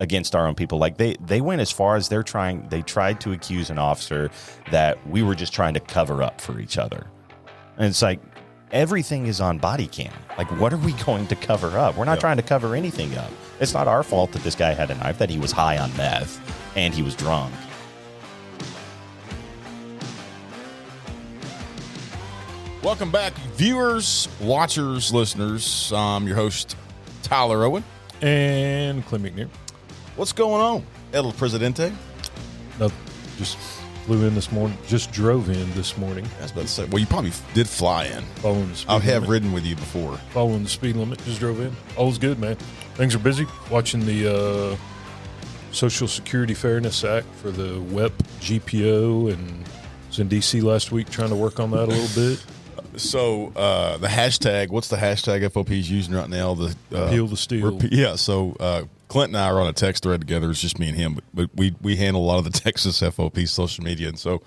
against our own people. Like they went as far as they tried to accuse an officer that we were just trying to cover up for each other. And it's like, everything is on body cam. Like, what are we going to cover up? We're not trying to cover anything up. It's not our fault that this guy had a knife, that he was high on meth and he was drunk. Welcome back, viewers, watchers, listeners. I'm your host, Tyler Owen. And Clint McNear. What's going on, El Presidente? No, just flew in this morning. Just drove in this morning. I was about to say, well, you probably did fly in. Following the speed I have limit. ridden with you before. Following the speed limit. Just drove in. All's good, man. Things are busy. Watching the Social Security Fairness Act for the WEP GPO, and was in D.C. last week trying to work on that a little bit. So the hashtag, what's the hashtag FOP is using right now? The Repeal the steal. So Clint and I are on a text thread together. It's just me and him, but we handle a lot of the Texas FOP social media. And so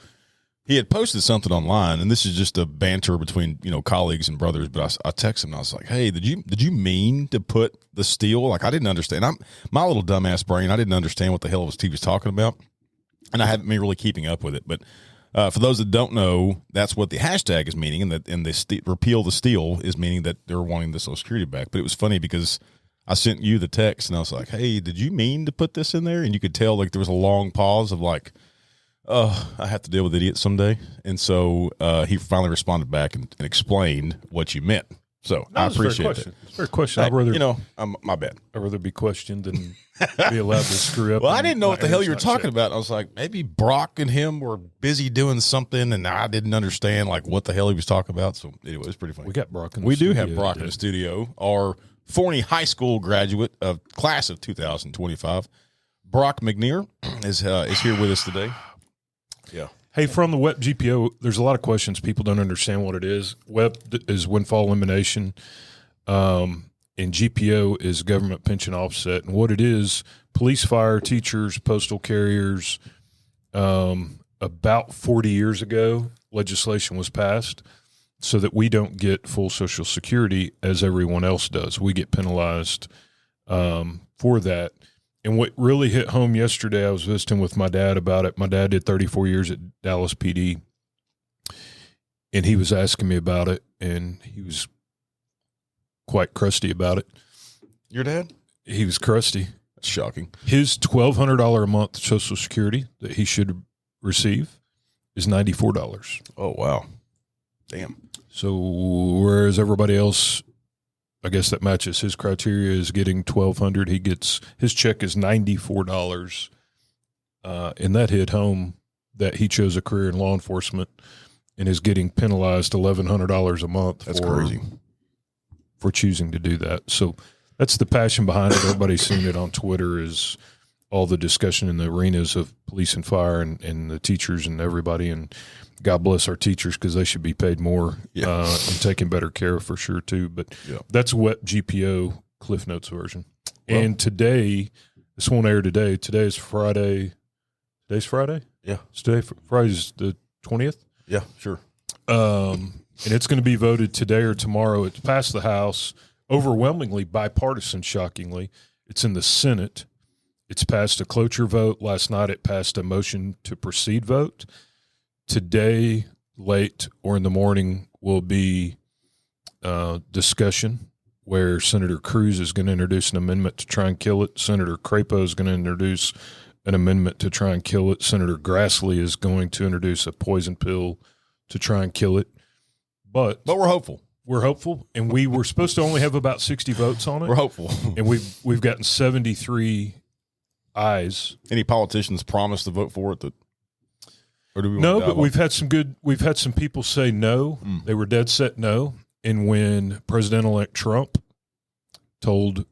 he had posted something online, and this is just a banter between, colleagues and brothers. But I texted him and I was like, hey, did you mean to put the steal? Like, I didn't understand. My little dumbass brain, I didn't understand what the hell he was talking about. And I haven't been really keeping up with it. But for those that don't know, that's what the hashtag is meaning, and the repeal the steal is meaning that they're wanting the Social Security back. But it was funny because I sent you the text, and I was like, hey, did you mean to put this in there? And you could tell, like, there was a long pause of like, oh, I have to deal with idiots someday. And so he finally responded back and explained what you meant. So I appreciate it. It's a fair question. I'd rather, my bad. I'd rather be questioned than be allowed to screw up. Well, I didn't know what the hell you were talking about. I was like, maybe Brock and him were busy doing something, and I didn't understand like what the hell he was talking about. So anyway, it was pretty funny. We got Brock in the We studio. do have Brock in the studio. Our Forney High School graduate of class of 2025, Brock McNear, is here with us today. Yeah. Hey, from the WEP GPO, there's a lot of questions. People don't understand what it is. WEP is windfall elimination, and GPO is government pension offset. And what it is, police, fire, teachers, postal carriers, about 40 years ago, legislation was passed so that we don't get full Social Security as everyone else does. We get penalized for that. And what really hit home yesterday, I was visiting with my dad about it. My dad did 34 years at Dallas PD, and he was asking me about it, and he was quite crusty about it. Your dad? He was crusty. That's shocking. His $1,200 a month Social Security that he should receive is $94. Oh, wow. Damn. So whereas everybody else, I guess that matches his criteria, is getting $1,200. He gets, his check is $94. And that hit home that he chose a career in law enforcement and is getting penalized $1,100 a month. That's crazy. For choosing to do that. So that's the passion behind it. Everybody's seen it on Twitter, is all the discussion in the arenas of police and fire and the teachers and everybody. And God bless our teachers, because they should be paid more and taken better care of for sure too. But that's WEP GPO Cliff Notes version. Well, and today, this won't air today. Today is Friday. Today's Friday? Yeah. It's today. Friday's the 20th? Yeah, sure. And it's going to be voted today or tomorrow. It's passed the House, overwhelmingly bipartisan, shockingly. It's in the Senate. It's passed a cloture vote. Last night it passed a motion to proceed vote. Today, late or in the morning, will be discussion where Senator Cruz is going to introduce an amendment to try and kill it. Senator Crapo is going to introduce an amendment to try and kill it. Senator Grassley is going to introduce a poison pill to try and kill it. But we're hopeful. We're hopeful, and we were supposed to only have about 60 votes on it. We're hopeful. And we've gotten 73 ayes. Any politicians promised to vote for it that? Or do we No, but we've had some people say no. They were dead set no. And when President-elect Trump told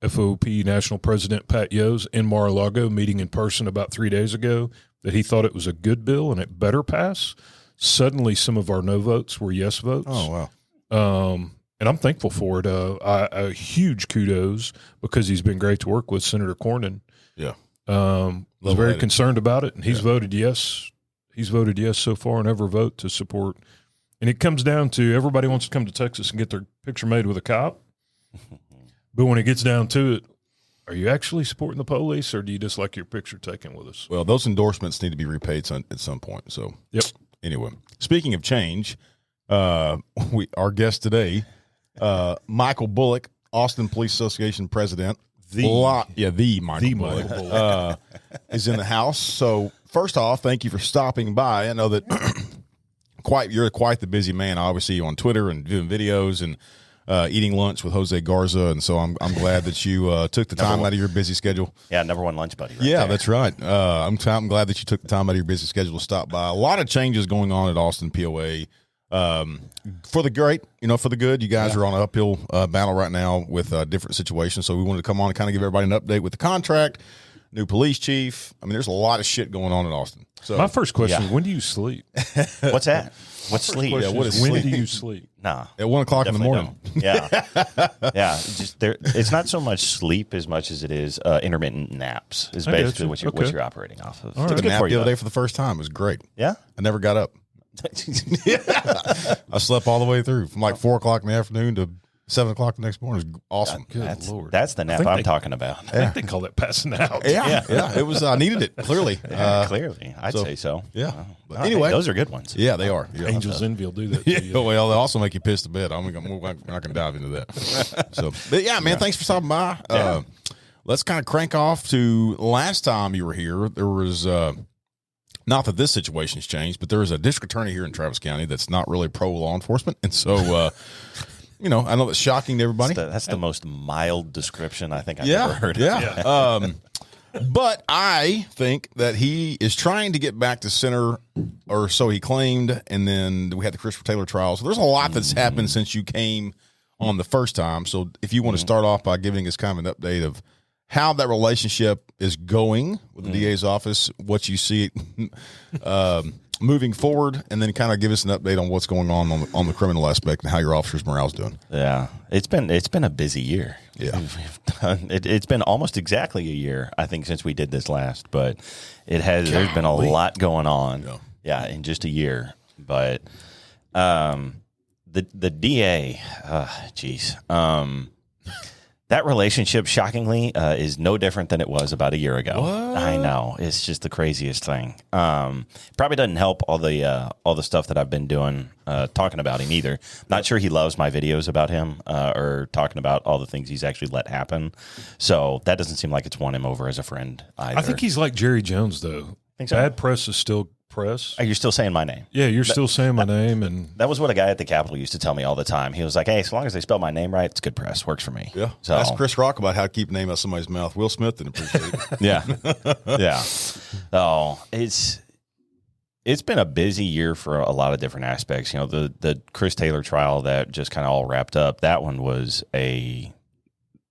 FOP National President Pat Yoes in Mar-a-Lago, meeting in person about 3 days ago, that he thought it was a good bill and it better pass, suddenly some of our no votes were yes votes. Oh, wow. And I'm thankful for it. A huge kudos, because he's been great to work with. Senator Cornyn. Yeah. Was very concerned about it, and he's voted yes. He's voted yes so far, and ever vote to support. And it comes down to everybody wants to come to Texas and get their picture made with a cop. But when it gets down to it, Are you actually supporting the police, or do you just like your picture taken with us? Well, those endorsements need to be repaid at some point. So, Yep. Anyway, speaking of change, our guest today, Michael Bullock, Austin Police Association president. The Michael Bullock is in the house. So, first off, thank you for stopping by. I know that you're quite the busy man. I always see you on Twitter and doing videos and eating lunch with Jose Garza, and so I'm glad that you took the time out of your busy schedule. Yeah, number one lunch buddy. That's right. I'm glad that you took the time out of your busy schedule to stop by. A lot of changes going on at Austin POA. For the good. You guys are on an uphill battle right now with different situations, so we wanted to come on and kind of give everybody an update with the contract, new police chief. I mean, there's a lot of shit going on in Austin. So my first question: when do you sleep? What's that? What's sleep? Yeah, when do you sleep? Nah, at 1 o'clock in the morning. Don't. Yeah. Just there. It's not so much sleep as much as it is intermittent naps. Is basically what you're operating off of. I took a nap the other day for the first time. It was great. Yeah, I never got up. I slept all the way through from like 4 o'clock in the afternoon to 7 o'clock the next morning. It was awesome. Good Lord. That's the nap I'm talking about. I think they call that passing out. Yeah. It was. I needed it clearly. Clearly, I'd say so. Yeah. But Hey, anyway, those are good ones. Yeah, they are. Yeah. Angels Envy will do that. To you. Well, they also make you piss to bed. We're not going to dive into that. So, but yeah, man, thanks for stopping by. Let's kind of crank off to last time you were here. There was. Not that this situation's changed, but there is a district attorney here in Travis County that's not really pro law enforcement, and so I know that's shocking to everybody. That's the most mild description I think I've ever heard. Yeah. But I think that he is trying to get back to center, or so he claimed, and then we had the Christopher Taylor trial. So there's a lot that's happened since you came on the first time. So if you want to start off by giving us kind of an update of how that relationship is going with the DA's office, what you see moving forward, and then kind of give us an update on what's going on the criminal aspect and how your officers' morale's doing. Yeah, it's been a busy year. Yeah, it's been almost exactly a year, I think, since we did this last, but there's been a lot going on. Yeah, in just a year. But the DA, that relationship, shockingly, is no different than it was about a year ago. What? I know, it's just the craziest thing. Probably doesn't help all the stuff that I've been doing, talking about him either. Not sure he loves my videos about him or talking about all the things he's actually let happen. So that doesn't seem like it's won him over as a friend either. I think he's like Jerry Jones, though. Think so? Bad press is still press. You're still saying my name. Yeah, you're still saying my name, and that was what a guy at the Capitol used to tell me all the time. He was like, "Hey, as long as they spell my name right, it's good press. Works for me." Yeah. So ask Chris Rock about how to keep a name out of somebody's mouth. Will Smith didn't appreciate it. Yeah. So it's been a busy year for a lot of different aspects. The Chris Taylor trial that just kind of all wrapped up. That one was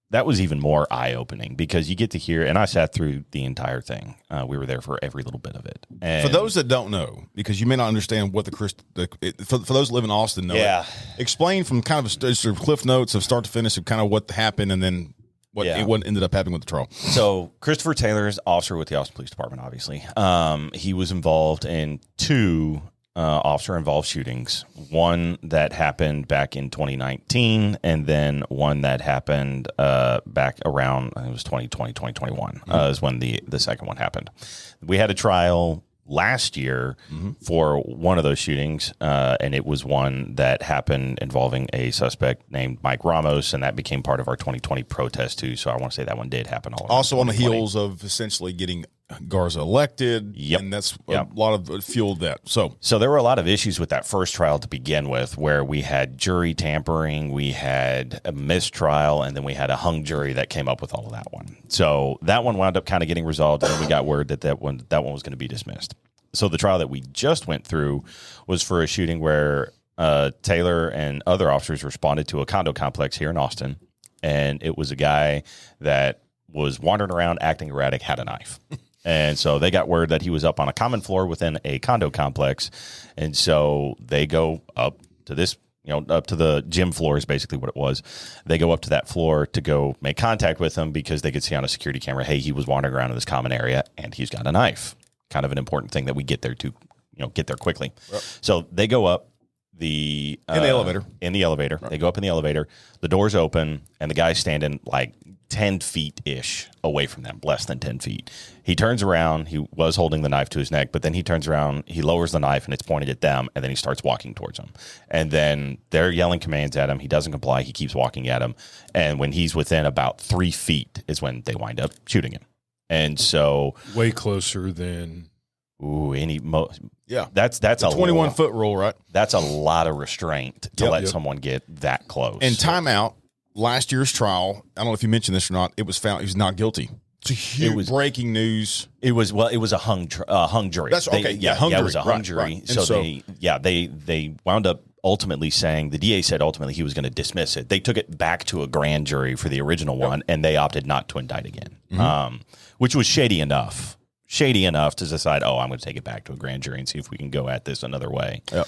that was even more eye-opening because you get to hear, and I sat through the entire thing. We were there for every little bit of it. And for those that don't know, because you may not understand what for those that live in Austin, know explain from kind of sort of cliff notes of start to finish of kind of what happened and then what ended up happening with the trial. So Christopher Taylor is officer with the Austin Police Department, obviously. He was involved in two officer-involved shootings, one that happened back in 2019, and then one that happened back around, it was 2020, 2021, is when the second one happened. We had a trial last year for one of those shootings, and it was one that happened involving a suspect named Mike Ramos, and that became part of our 2020 protest, too, so I want to say that one did happen all also on the heels of essentially getting Garza elected, and that's a lot of fueled that. So there were a lot of issues with that first trial to begin with, where we had jury tampering, we had a mistrial, and then we had a hung jury that came up with all of that one. So that one wound up kind of getting resolved, and then we got word that one was going to be dismissed. So the trial that we just went through was for a shooting where Taylor and other officers responded to a condo complex here in Austin, and it was a guy that was wandering around acting erratic, had a knife. And so they got word that he was up on a common floor within a condo complex. And so they go up to this, up to the gym floor is basically what it was. They go up to that floor to go make contact with him because they could see on a security camera, hey, he was wandering around in this common area and he's got a knife. Kind of an important thing that we get there to, get there quickly. Yep. So they go up. in the elevator. In the elevator. Right. They go up in the elevator. The doors open, and the guy's standing like 10 feet-ish away from them, less than 10 feet. He turns around. He was holding the knife to his neck, but then he turns around. He lowers the knife, and it's pointed at them, and then he starts walking towards them. And then they're yelling commands at him. He doesn't comply. He keeps walking at him. And when he's within about 3 feet is when they wind up shooting him. And so... way closer than... Ooh, yeah. That's a 21-foot rule, right? That's a lot of restraint to let someone get that close. And timeout, last year's trial, I don't know if you mentioned this or not, it was found he was not guilty. It's a huge breaking news. It was a hung jury. That's okay. Hung jury. It was a hung jury. Right. So they wound up ultimately saying, the DA said ultimately he was going to dismiss it. They took it back to a grand jury for the original one, and they opted not to indict again, which was shady enough to decide, I'm going to take it back to a grand jury and see if we can go at this another way. Yep.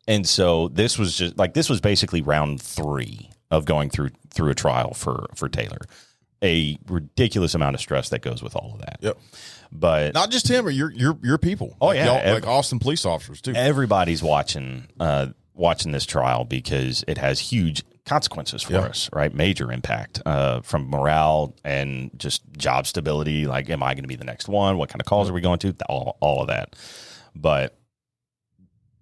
And so this was basically round 3 of going through a trial for Taylor. A ridiculous amount of stress that goes with all of that. Yep. But not just him, or your people. Oh, like yeah. like Austin police officers too. Everybody's watching this trial because it has huge consequences for us, right? Major impact from morale and just job stability. Like, am I going to be the next one? What kind of calls are we going to? All of that. But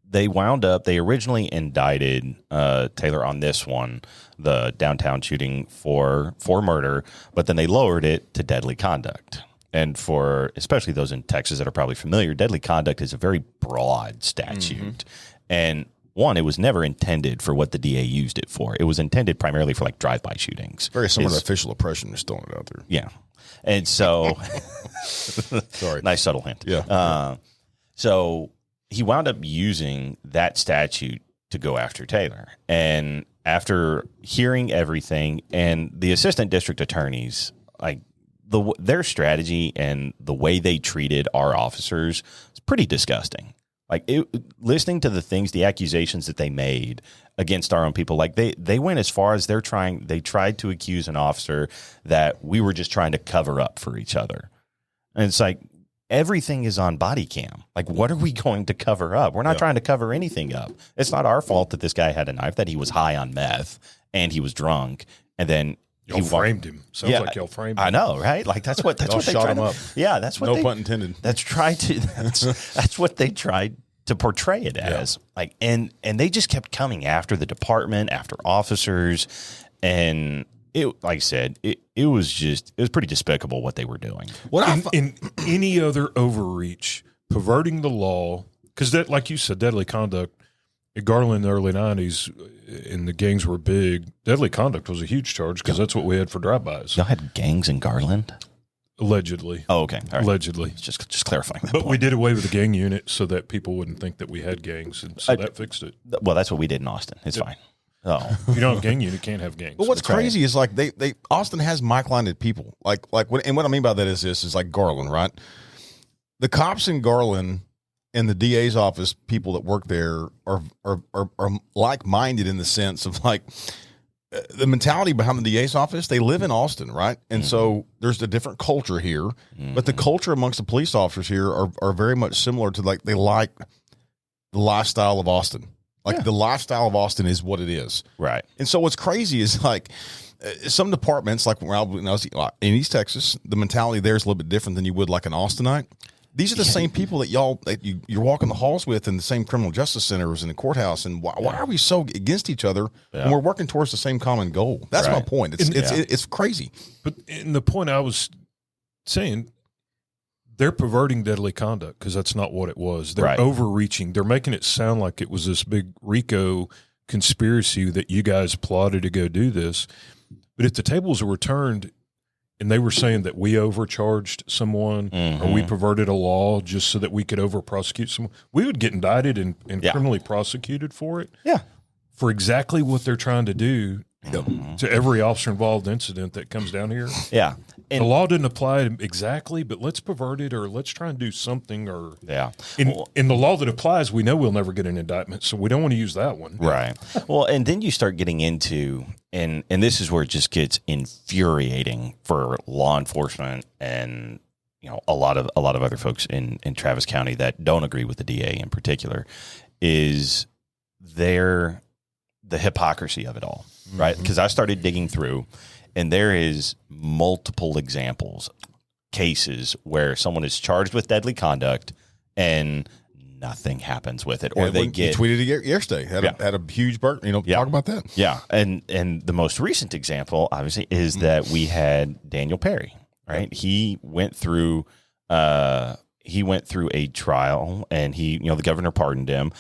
they originally indicted Taylor on this one, the downtown shooting for murder, but then they lowered it to deadly conduct. And for especially those in Texas that are probably familiar, deadly conduct is a very broad statute. And one, it was never intended for what the DA used it for. It was intended primarily for like drive-by shootings. Very similar to official oppression. Just throwing it out there. Yeah. And so, sorry, nice subtle hint. Yeah. So he wound up using that statute to go after Taylor. And after hearing everything, and the assistant district attorneys, like their strategy and the way they treated our officers is pretty disgusting. Like listening to the accusations that they made against our own people, like they went as far as they tried to accuse an officer that we were just trying to cover up for each other. And it's like, everything is on body cam. Like, what are we going to cover up? We're not trying to cover anything up. It's not our fault that this guy had a knife, that he was high on meth and he was drunk. And then y'all framed him. Sounds like y'all framed him. I know, right? Like that's what they shot him up. Yeah, that's what no pun intended. That's what they tried to portray it as. Like, and they just kept coming after the department, after officers, and it, like I said, it was pretty despicable what they were doing. In any other overreach, perverting the law, because that, like you said, deadly conduct. At Garland in the early 90s, and the gangs were big, deadly conduct was a huge charge because that's what we had for drive-bys. Y'all had gangs in Garland? Allegedly. Oh, okay. All right. Allegedly. Just clarifying that. But we did away with the gang unit so that people wouldn't think that we had gangs, and so that fixed it. Well, that's what we did in Austin. It's fine. Oh, if you don't have a gang unit, you can't have gangs. But what's crazy is like they Austin has Mike-minded people. Like and what I mean by that is like Garland, right? The cops in Garland and the DA's office, people that work there are like-minded in the sense of like the mentality behind the DA's office. They live in Austin, right? And so there's a different culture here, but the culture amongst the police officers here are very much similar to like they like the lifestyle of Austin. Like the lifestyle of Austin is what it is, right? And so what's crazy is like some departments, like when I was in East Texas, the mentality there is a little bit different than you would like an Austinite. These are the same people that you're walking the halls with in the same criminal justice centers and the courthouse. And why are we so against each other when we're working towards the same common goal? That's my point. It's crazy. But in the point I was saying, they're perverting deadly conduct because that's not what it was. They're overreaching. They're making it sound like it was this big RICO conspiracy that you guys plotted to go do this. But if the tables were turned and they were saying that we overcharged someone or we perverted a law just so that we could over-prosecute someone, we would get indicted and criminally prosecuted for it. Yeah. For exactly what they're trying to do to every officer-involved incident that comes down here. Yeah. And the law didn't apply exactly, but let's pervert it or let's try and do something. Or in the law that applies, we know we'll never get an indictment, so we don't want to use that one. Right. Well, and then you start getting into, and this is where it just gets infuriating for law enforcement and a lot of other folks in Travis County that don't agree with the DA in particular, is the hypocrisy of it all, right? Because I started digging through, and there is multiple examples, cases where someone is charged with deadly conduct and nothing happens with it, or they get. He tweeted it yesterday. Had a huge talk about that. Yeah, and the most recent example, obviously, is that we had Daniel Perry. Right, he went through a trial, and the governor pardoned him,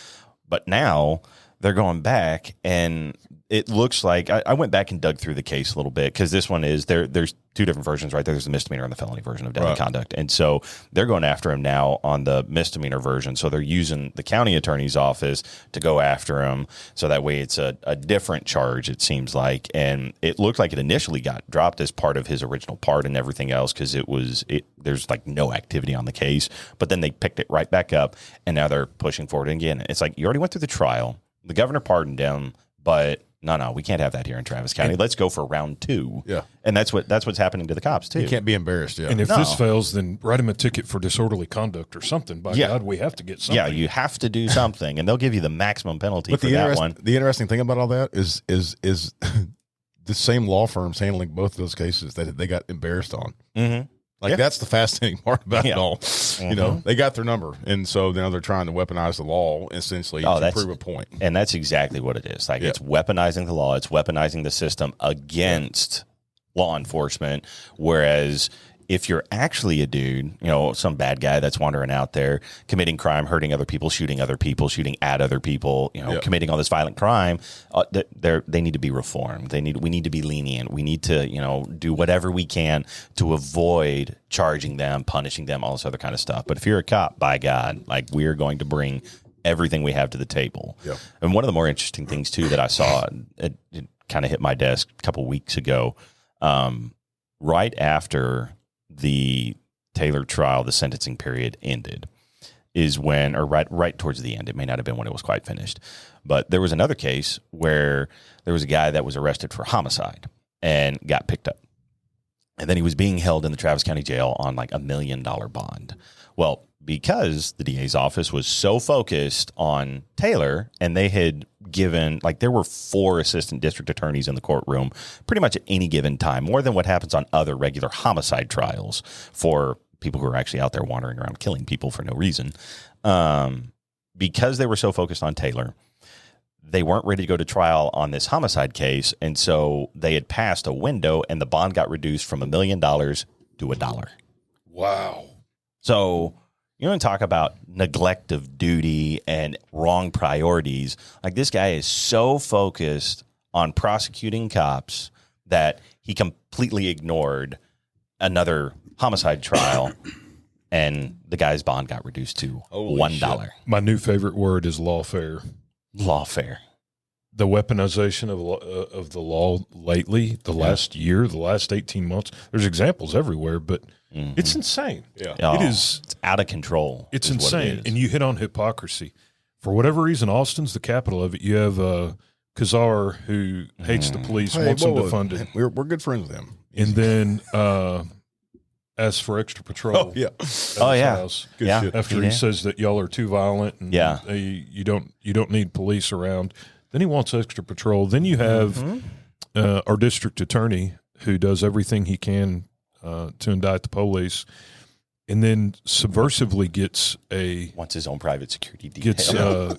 but now they're going back, and it looks like I went back and dug through the case a little bit, because this one is there's two different versions, right? There's the misdemeanor and the felony version of deadly conduct. And so they're going after him now on the misdemeanor version. So they're using the county attorney's office to go after him. So that way it's a different charge, it seems like. And it looked like it initially got dropped as part of his original part and everything else, because there's like no activity on the case. But then they picked it right back up, and now they're pushing forward. And again, it's like, you already went through the trial. The governor pardoned him, but no, we can't have that here in Travis County. Let's go for round 2. Yeah. And that's what's happening to the cops too. You can't be embarrassed. Yeah. And if this fails, then write him a ticket for disorderly conduct or something. By God, we have to get something. Yeah, you have to do something, and they'll give you the maximum penalty for that one. The interesting thing about all that is the same law firms handling both of those cases that they got embarrassed on. Mm-hmm. That's the fascinating part about it all. Mm-hmm. They got their number, and so now they're trying to weaponize the law essentially to prove a point. And that's exactly what it is. It's weaponizing the law. It's weaponizing the system against law enforcement. Whereas if you're actually a dude, some bad guy that's wandering out there committing crime, hurting other people, shooting at other people, committing all this violent crime, they need to be reformed. We need to be lenient. We need to, do whatever we can to avoid charging them, punishing them, all this other kind of stuff. But if you're a cop, by God, we are going to bring everything we have to the table. Yep. And one of the more interesting things too that I saw, it kind of hit my desk a couple weeks ago, right after the Taylor trial, the sentencing period ended, is when, or right towards the end, it may not have been when it was quite finished, but there was another case where there was a guy that was arrested for homicide and got picked up. And then he was being held in the Travis County Jail on $1 million bond. Well, because the DA's office was so focused on Taylor, and they had given, there were 4 assistant district attorneys in the courtroom pretty much at any given time, more than what happens on other regular homicide trials for people who are actually out there wandering around killing people for no reason. Because they were so focused on Taylor, they weren't ready to go to trial on this homicide case, and so they had passed a window, and the bond got reduced from $1 million to $1. Wow. So you want to talk about neglect of duty and wrong priorities. This guy is so focused on prosecuting cops that he completely ignored another homicide trial, and the guy's bond got reduced to $1. My new favorite word is lawfare. Lawfare. The weaponization of the law lately, last year, the last 18 months, there's examples everywhere, but it's insane. Yeah. It's out of control. It's insane. And you hit on hypocrisy. For whatever reason, Austin's the capital of it. You have Kazar, who hates the police, wants them defunded. We're good friends with him. And then asks for extra patrol. Oh, yeah. Good shit. After he says that y'all are too violent and you don't need police around. Then he wants extra patrol. Then you have our district attorney, who does everything he can to indict the police, and then subversively wants his own private security detail.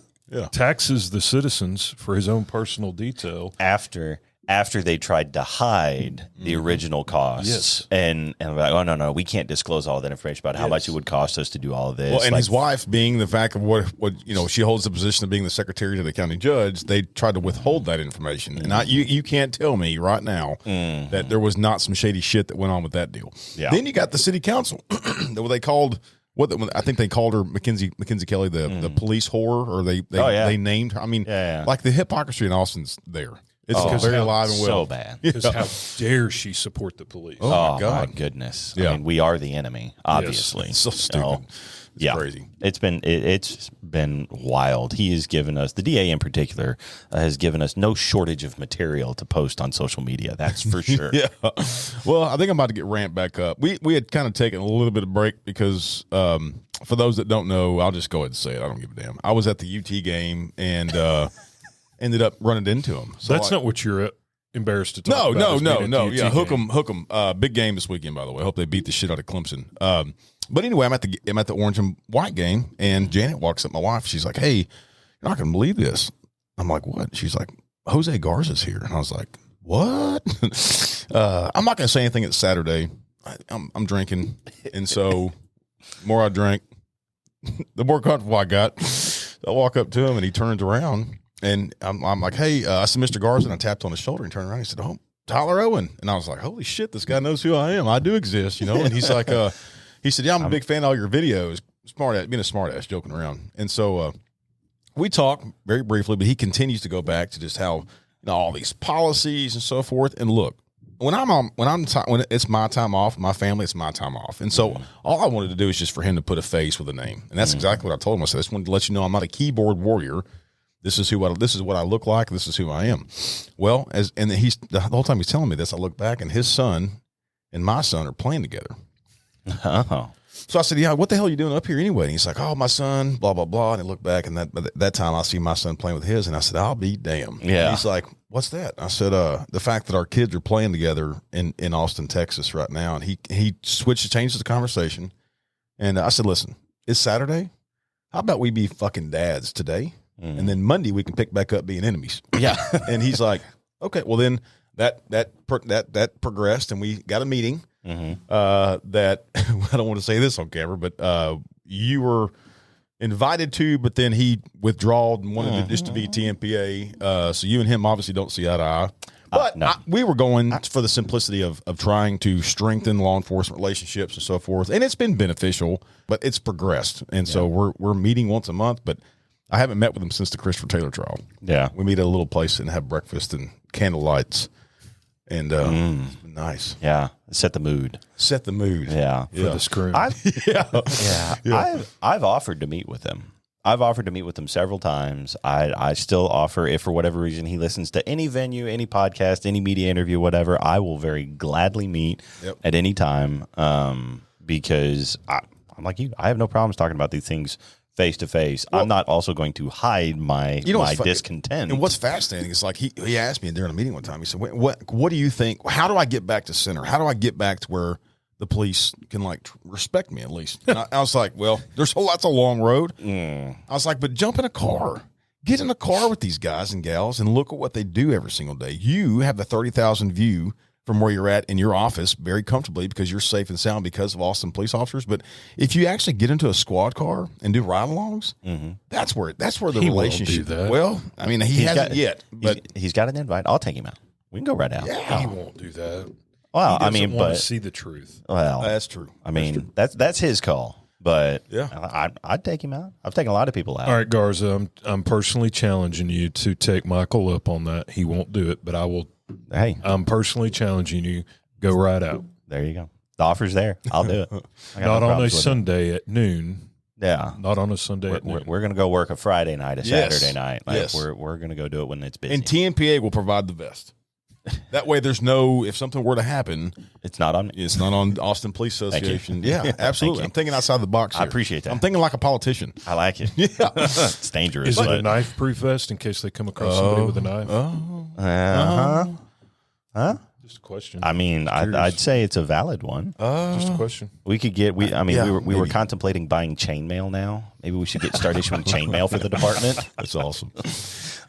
Taxes the citizens for his own personal detail after they tried to hide the original costs. Yes. And I'm like, oh, no, we can't disclose all that information about how much it would cost us to do all of this. Well, and his wife, being the fact of what she holds the position of being the secretary to the county judge, they tried to withhold that information. And you can't tell me right now that there was not some shady shit that went on with that deal. Yeah. Then you got the city council that they called. I think they called her Mackenzie Kelly the police whore, or they named her. I mean, the hypocrisy in Austin's there. It's very alive and well. So bad. Because how dare she support the police? Oh my God. My goodness. Yeah. I mean, we are the enemy, obviously. Yes. So stupid. It's crazy. It's been wild. He has given us, the DA in particular, has given us no shortage of material to post on social media. That's for sure. Yeah. Well, I think I'm about to get ramped back up. We had kind of taken a little bit of break because for those that don't know, I'll just go ahead and say it. I don't give a damn. I was at the UT game, and ended up running into him. So That's not what you're embarrassed to talk about. No. Yeah, hook them. Big game this weekend, by the way. I hope they beat the shit out of Clemson. But anyway, I'm at the orange and white game, and Janet walks up, my wife. She's like, "Hey, you're not gonna believe this." I'm like, "What?" She's like, "Jose Garza's here," and I was like, "What?" I'm not gonna say anything. It's Saturday. I'm drinking, and so the more I drank, the more comfortable I got. I walk up to him, and he turns around, and I'm like, "Hey," I said, "Mr. Garza," and I tapped on his shoulder, and turned around. He said, "Oh, Tyler Owen," and I was like, "Holy shit, this guy knows who I am. I do exist, you know." And he's like, he said, "Yeah, I'm a big fan of all your videos." Being a smart ass, joking around, and so we talk very briefly, but he continues to go back to just how all these policies and so forth. And look, when it's my time off, my family, it's my time off. And so all I wanted to do is just for him to put a face with a name. And that's exactly what I told him. I said, I just wanted to let you know I'm not a keyboard warrior. This is what I look like. This is who I am. Well, the whole time he's telling me this, I look back and his son and my son are playing together. Oh. So I said, "Yeah, what the hell are you doing up here anyway?" And he's like, "Oh, my son, blah, blah, blah." And I look back, and that time I see my son playing with his, and I said, "I'll be damned." Yeah. And he's like, "What's that?" I said, "The fact that our kids are playing together in Austin, Texas right now." And he changes the conversation. And I said, "Listen, it's Saturday. How about we be fucking dads today? And then Monday we can pick back up being enemies." Yeah. And he's like, "Okay." Well, then that progressed, and we got a meeting. That I don't want to say this on camera, but you were invited to, but then he withdrawed and wanted to be Tmpa. So you and him obviously don't see eye to eye. But no. We were going for the simplicity of trying to strengthen law enforcement relationships and so forth, and it's been beneficial, but it's progressed, and so we're meeting once a month. But I haven't met with him since the Christopher Taylor trial. Yeah, we meet at a little place and have breakfast and candlelights. And it's been nice. Yeah. Set the mood. Yeah. For the scream. I've offered to meet with him. I've offered to meet with him several times. I still offer, if for whatever reason he listens to any venue, any podcast, any media interview, whatever, I will very gladly meet at any time. Because I'm like you. I have no problems talking about these things face to face. I'm not also going to hide my discontent. And what's fascinating is like he asked me during a meeting one time. He said, "What do you think? How do I get back to center? How do I get back to where the police can like respect me at least?" And I was like, "Well, that's a long road." I was like, "But jump in a car, get in a car with these guys and gals, and look at what they do every single day. You have the 30,000 view from where you're at in your office very comfortably because you're safe and sound because of Austin police officers. But if you actually get into a squad car and do ride-alongs, that's where the relationship." Won't do that. Well, I mean, he hasn't yet, but he's got an invite. I'll take him out. We can go right out. Yeah. He won't do that. Well, He I mean, doesn't want but to see the truth. well, that's true. I mean, that's his call. But yeah, I'd take him out. I've taken a lot of people out. All right, Garza, I'm personally challenging you to take Michael up on that. He won't do it, but I will. Hey, I'm personally challenging you. Go right out. There you go. The offer's there. I'll do it. Not on a Sunday at noon. Yeah. Not on a Sunday at noon. We're going to go work a Friday night, a Yes. Saturday night. Like Yes. We're going to go do it when it's busy. and Tmpa will provide the vest. That way, there's no, if something were to happen, it's not on me. it's not on Austin Police Association. Yeah, absolutely. you. I'm thinking outside the box here. I appreciate that. I'm thinking like a politician. I like it. Yeah. It's dangerous. Is it but, a knife-proof vest in case they come across somebody with a knife? Huh? Just a question. I mean, I'd say it's a valid one. Just a question. We could get. We were maybe. contemplating buying chainmail now. Maybe we should start issuing chainmail for the department. That's awesome.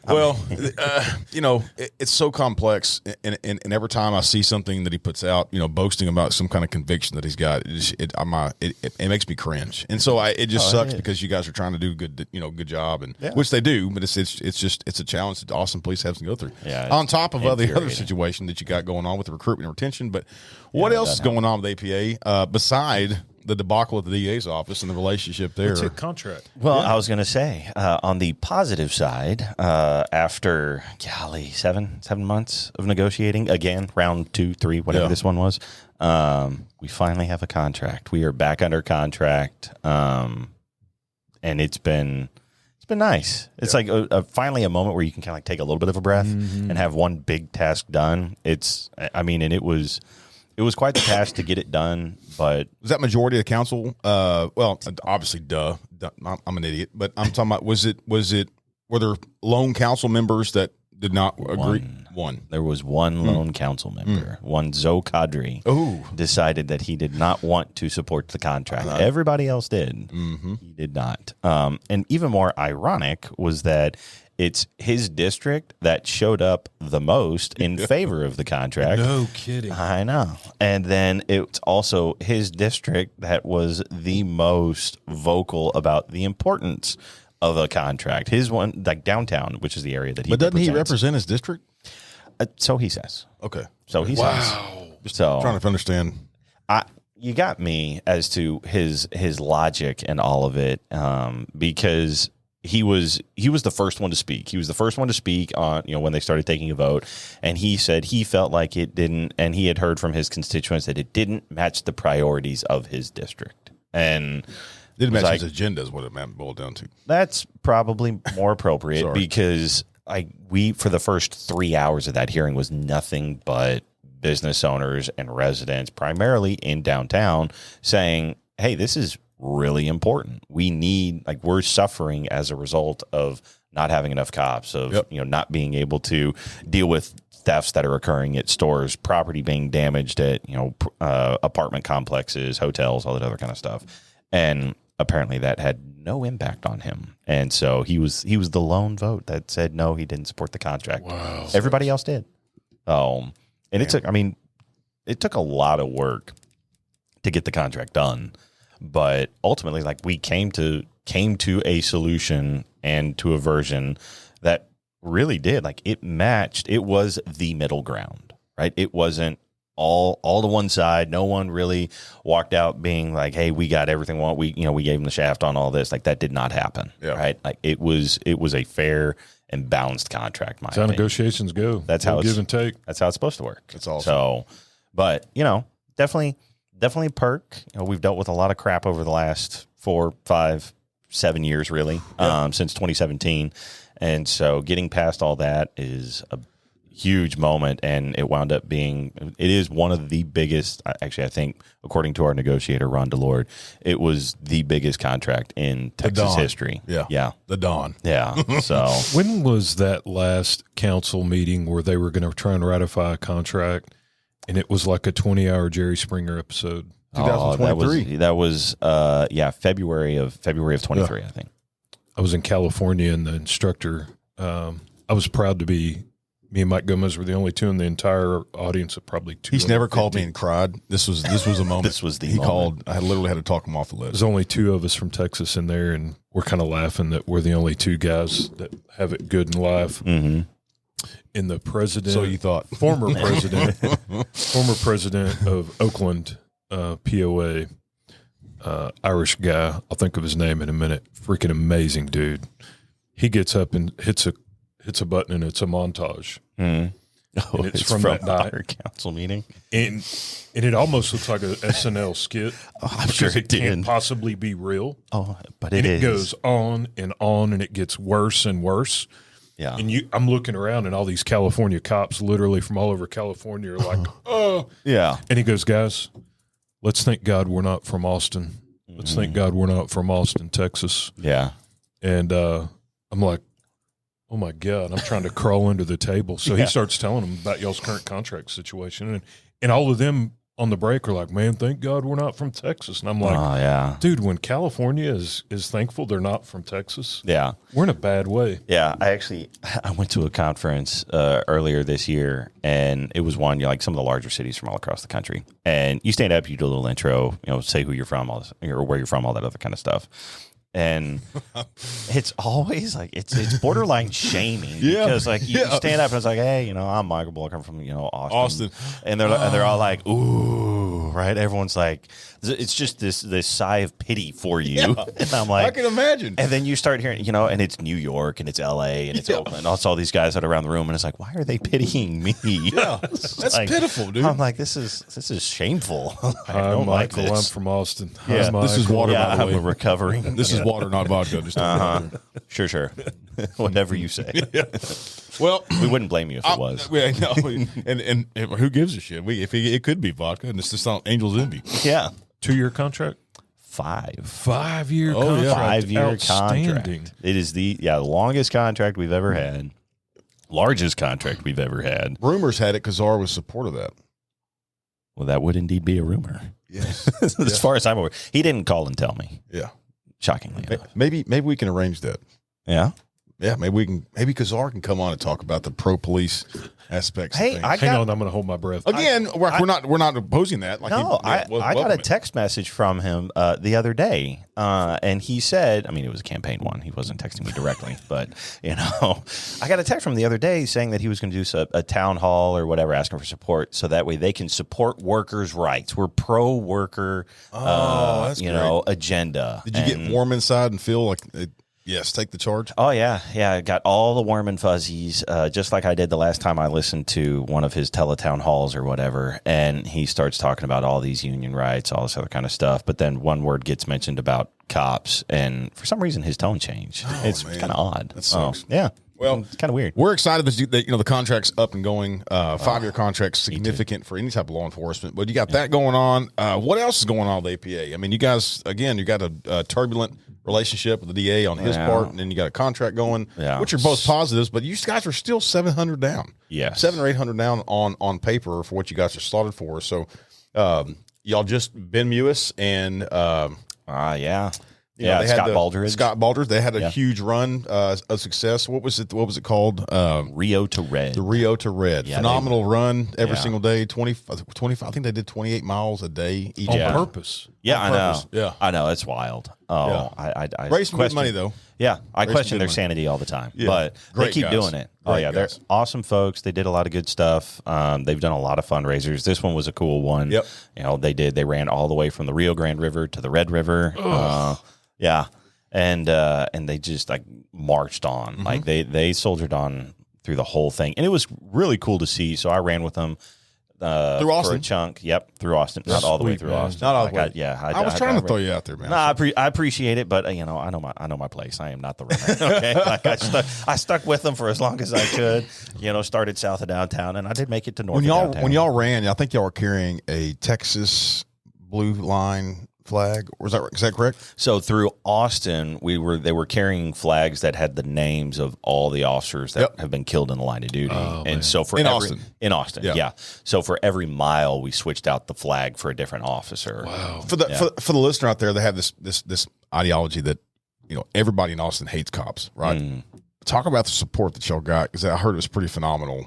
Well, it's so complex, and every time I see something that he puts out, boasting about some kind of conviction that he's got, it makes me cringe, and so it just sucks because you guys are trying to do good job, and which they do, but it's a challenge that Austin Police has to go through. Yeah, on top of the other infuriating. situation that you got going on with the recruitment and retention, but what else is going on with APA beside the debacle at the DA's office and the relationship there? It's a contract. Well, I was going to say, on the positive side, after 7 months of negotiating, again, round 2, 3, whatever this one was, we finally have a contract. We are back under contract, and it's been nice. It's like finally a moment where you can kind of like take a little bit of a breath and have one big task done. It was quite the task to get it done, but Was that majority of the council? Well, obviously, duh. I'm an idiot, but I'm talking about was it were there lone council members that did not agree? One. There was one lone council member, one Zoe Kadri, decided that he did not want to support the contract. Everybody else did. He did not. And even more ironic was that it's his district that showed up the most in favor of the contract. No kidding. I know. And then it's also his district that was the most vocal about the importance of a contract. His one, like downtown, which is the area that he But doesn't he represents. represent his district? So he says. Okay. So he says. So Trying to understand. you got me as to his logic and all of it, because he was the first one to speak. He was the first one to speak on, when they started taking a vote, and he said he felt like it didn't, and he had heard from his constituents that it didn't match the priorities of his district. And Didn't match his agenda is what it boiled down to. that's probably more appropriate because we for the first 3 hours of that hearing was nothing but business owners and residents, primarily in downtown, saying, hey, this is really important. We need, we're suffering as a result of not having enough cops, of not being able to deal with thefts that are occurring at stores, property being damaged at apartment complexes, hotels, all that other kind of stuff. And apparently that had no impact on him. And so he was the lone vote that said no, he didn't support the contract. Wow. Everybody else did. And it took a lot of work to get the contract done. But ultimately, we came to a solution and to a version that really did. It matched. It was the middle ground, right? It wasn't all to one side. No one really walked out being like, hey, we got everything we want. We gave them the shaft on all this. That did not happen. Yeah. Right. It was a fair and balanced contract. That's how negotiations go. That's how it's give and take. That's how it's supposed to work. That's awesome. So, but definitely a perk. We've dealt with a lot of crap over the last 4, 5, 7 years, really, since 2017. And so getting past all that is a huge moment, and it wound up being, it is one of the biggest, actually, I think, according to our negotiator, Ron DeLord, it was the biggest contract in Texas history. Yeah. Yeah. The Dawn. Yeah. So When was that last council meeting where they were going to try and ratify a contract, and it was like a 20-hour Jerry Springer episode? 2023. That was February of 23, I think. I was in California, and the instructor, I was proud to be, me and Mike Gomez were the only two in the entire audience of probably two. He's never called me and cried. This was a moment. This was the he moment. called. I literally had to talk him off the list. There's only two of us from Texas in there, and we're kind of laughing that we're the only two guys that have it good in life. Mm-hmm. And the president, So you thought. former president of Oakland, POA, Irish guy. I'll think of his name in a minute. Freaking amazing dude. He gets up and hits a button, and it's a montage. Mm-hmm. Oh, And it's from from that night. our council meeting. And it almost looks like a SNL skit. Oh, I'm sure because it can't did. possibly be real. Oh, but And it it goes on, and it gets worse and worse. Yeah. And I'm looking around, and all these California cops, literally from all over California, are like, "Oh." Yeah. And he goes, "Guys, let's thank God we're not from Austin. Let's thank God we're not from Austin, Texas." Yeah. And I'm like, "Oh my God!" I'm trying to crawl under the table. So he starts telling them about y'all's current contract situation, and all of them on the break are like, "Man, thank God we're not from Texas." And I'm like, Oh, yeah. "Dude, when California is thankful they're not from Texas, Yeah. we're in a bad way." Yeah. I went to a conference earlier this year, and it was one, some of the larger cities from all across the country. And you stand up, you do a little intro, say who you're from, all this, or where you're from, all that other kind of stuff. And it's always it's borderline shaming because you stand up and it's like, hey, I'm Michael Bullock, I'm from Austin. And they're all like, ooh, right? Everyone's like, it's just this sigh of pity for you. Yeah. And I'm like, I can imagine. And then you start hearing, and it's New York and it's LA and it's Oakland. Also all these guys that are around the room, and it's like, why are they pitying me? Yeah, that's pitiful, dude. I'm like, this is shameful. I Hi, don't like Michael. this. I'm from Austin. Yeah. Hi, This is Michael. water, by the I'm way. a recovering. This is water, not vodka. Just Sure. Whatever you say. Well, We wouldn't blame you if it was. and who gives a shit? It could be vodka, and it's just not Angel's Envy. Yeah. 2-year contract. 5-year Oh, yeah. contract. 5-year Outstanding. contract. It is the longest contract we've ever had, largest contract we've ever had. Rumors had it Kazar was support of that. Well, that would indeed be a rumor. Yes. As far as I'm aware, he didn't call and tell me. Yeah. Shockingly enough. Maybe we can arrange that. Yeah. Yeah, maybe Kazar can come on and talk about the pro police aspects. Hey, of things. Hang on, I'm going to hold my breath. Again, we're not opposing that. Like No, I I got a text message from him the other day, and he said, I mean, it was a campaign one. He wasn't texting me directly, but, I got a text from him the other day saying that he was going to do a town hall or whatever, asking for support, so that way they can support workers' rights. We're pro-worker, agenda. Did you get warm inside and feel like, yes, take the charge? Oh, yeah. Yeah, I got all the warm and fuzzies, just like I did the last time I listened to one of his teletown halls or whatever, and he starts talking about all these union rights, all this other kind of stuff, but then one word gets mentioned about cops, and for some reason his tone changed. It's kind of odd. That sucks. Yeah. Well, it's kind of weird. We're excited that the contract's up and going. 5-year contract, significant for any type of law enforcement. But you got that going on. What else is going on with APA? I mean, you guys, again, you got a turbulent relationship with the DA on his part, and then you got a contract going, which are both positives. But you guys are still 700 down. Yes. 700 or 800 down on paper for what you guys are slotted for. So y'all just Ben Mewis and yeah. they had Scott Baldridge. Scott Baldridge. They had a huge run of success. What was it called? Rio to Red. The Rio to Red. Yeah, phenomenal run every single day. 25. I think they did 28 miles a day each On day. purpose. Yeah, I know. purpose. Yeah. I know. It's wild. Oh, I Raised some good money, though. Yeah, I Raised question some their good money. sanity all the time, Yeah. but Great they keep guys. doing it. Oh Great yeah, guys. they're awesome folks. They did a lot of good stuff. They've done a lot of fundraisers. This one was a cool one. Yep. They ran all the way from the Rio Grande River to the Red River. Yeah, and they just like marched on. Like they soldiered on through the whole thing, and it was really cool to see. So I ran with them. Through Austin? for a chunk. Yep, through Austin. Not all the way Sweet, through man. Austin. Not all the way. I was trying to throw you out there, man. No, I appreciate it, but I know my place. I am not the runner. Okay, like I stuck with them for as long as I could. Started south of downtown, and I did make it to north. Of downtown. When y'all ran, I think y'all were carrying a Texas blue line flag. Is that correct? So through Austin, they were carrying flags that had the names of all the officers that have been killed in the line of duty. And so for Austin. In Austin, yeah. So for every mile, we switched out the flag for a different officer. Wow. For the listener out there, they have this ideology that everybody in Austin hates cops, right? Talk about the support that y'all got, because I heard it was pretty phenomenal.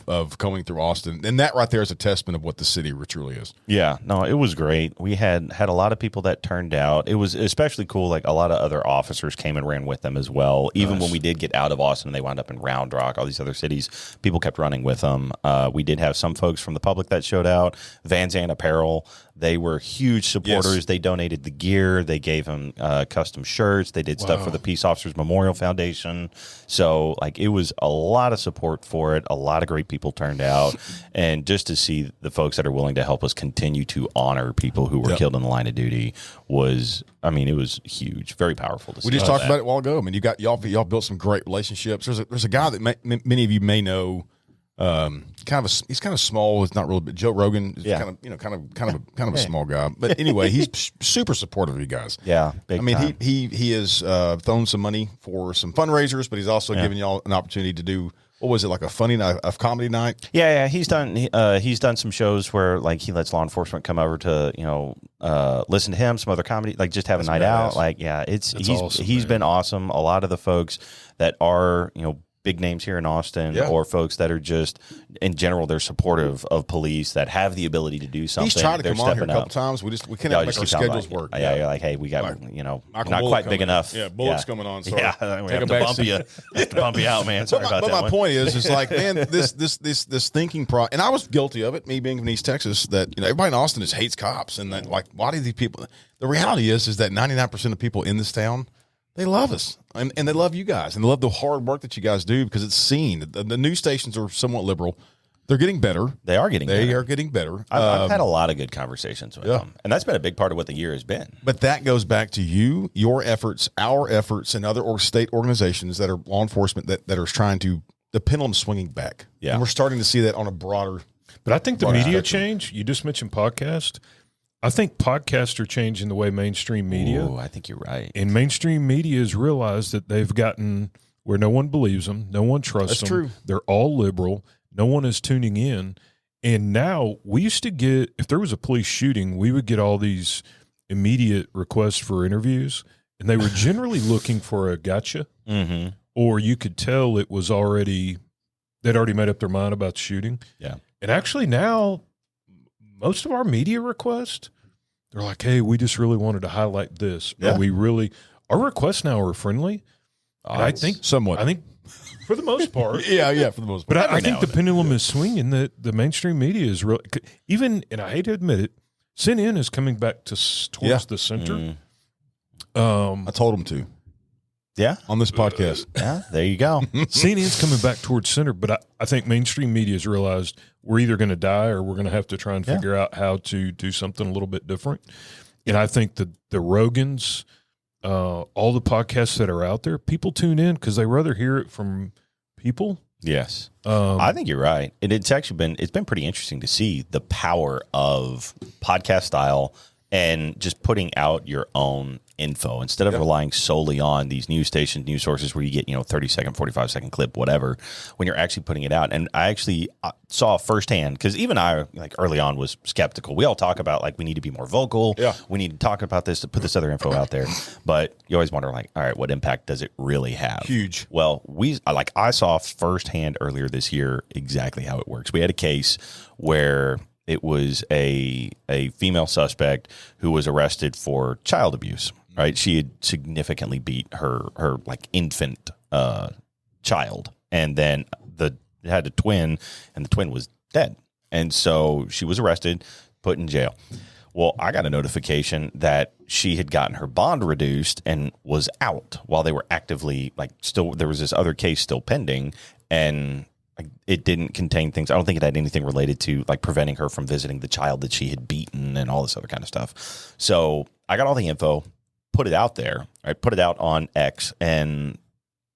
Of coming through Austin, and that right there is a testament of what the city truly is. Yeah, no, it was great. We had a lot of people that turned out. It was especially cool. Like a lot of other officers came and ran with them as well. Even when we did get out of Austin, they wound up in Round Rock, all these other cities. People kept running with them. We did have some folks from the public that showed out. Van Zandt Apparel. They were huge supporters. Yes. They donated the gear. They gave them custom shirts. They did stuff for the Peace Officers Memorial Foundation. So, it was a lot of support for it. A lot of great people turned out. And just to see the folks that are willing to help us continue to honor people who were killed in the line of duty it was huge. Very powerful to see. We just talked about it a while ago. I mean, y'all built some great relationships. There's a guy that many of you may know. He's kind of small. It's not really, but Joe Rogan is kind of a small guy. But anyway, he's super supportive of you guys. Yeah, big time. he has thrown some money for some fundraisers, but he's also given y'all an opportunity to do, what was it, like a comedy night? Yeah. He's done some shows where he lets law enforcement come over to listen to him, some other comedy, just have a night out. He's been awesome. A lot of the folks that are big names here in Austin, or folks that are just in general, they're supportive of police that have the ability to do something. He's tried to come on here a couple up. times. We can't make our schedules work. Yeah, you're like, hey, we got not quite big enough. Yeah, Bullock's coming on. Sorry. Yeah, we have to bump you out, man. Sorry about that. But my point is man, this thinking and I was guilty of it. Me being from East Texas, that everybody in Austin just hates cops, and that why do these people? The reality is that 99% of people in this town, they love us, and they love you guys, and they love the hard work that you guys do, because it's seen. The news stations are somewhat liberal. They're getting better. They are getting better. I've had a lot of good conversations with them, and that's been a big part of what the year has been. But that goes back to your efforts, our efforts, and other state organizations that are law enforcement that are trying to the pendulum swinging back. Yeah, and we're starting to see that on a broader. But I think the media change. You just mentioned podcast. I think podcasts are changing the way mainstream media. Ooh, I think you're right. And mainstream media has realized that they've gotten where no one believes them, no one trusts them. True. They're all liberal. No one is tuning in. And now we used to get, if there was a police shooting, we would get all these immediate requests for interviews, and they were generally looking for a gotcha, or you could tell it was already, they'd already made up their mind about the shooting. Yeah. And actually now, most of our media requests, they're like, hey, we just really wanted to highlight this. Yeah. Our requests now are friendly. I think somewhat. I think for the most part. yeah, for the most part. But I think the pendulum is swinging. That the mainstream media is real. Even, and I hate to admit it, CNN is coming back towards the center. I told him to. Yeah. On this podcast. Yeah, there you go. CNN's coming back towards center, but I think mainstream media has realized we're either going to die or we're going to have to try and figure out how to do something a little bit different. And I think the Rogans, all the podcasts that are out there, people tune in because they rather hear it from people. Yes. I think you're right. And it's been pretty interesting to see the power of podcast style and just putting out your own info instead of relying solely on these news stations, news sources where you get, 30-second, 45-second clip, whatever, when you're actually putting it out. And I actually saw firsthand, because even I, early on, was skeptical. We all talk about, we need to be more vocal. Yeah. We need to talk about this to put this other info out there. But you always wonder, all right, what impact does it really have? Huge. Well, I saw firsthand earlier this year exactly how it works. We had a case where it was a female suspect who was arrested for child abuse. Right, she had significantly beat her infant child, and then had a twin, and the twin was dead, and so she was arrested, put in jail. Well, I got a notification that she had gotten her bond reduced and was out while they were actively still. There was this other case still pending, and it didn't contain things. I don't think it had anything related to preventing her from visiting the child that she had beaten and all this other kind of stuff. So I got all the info. Put it out there, right? Put it out on X, and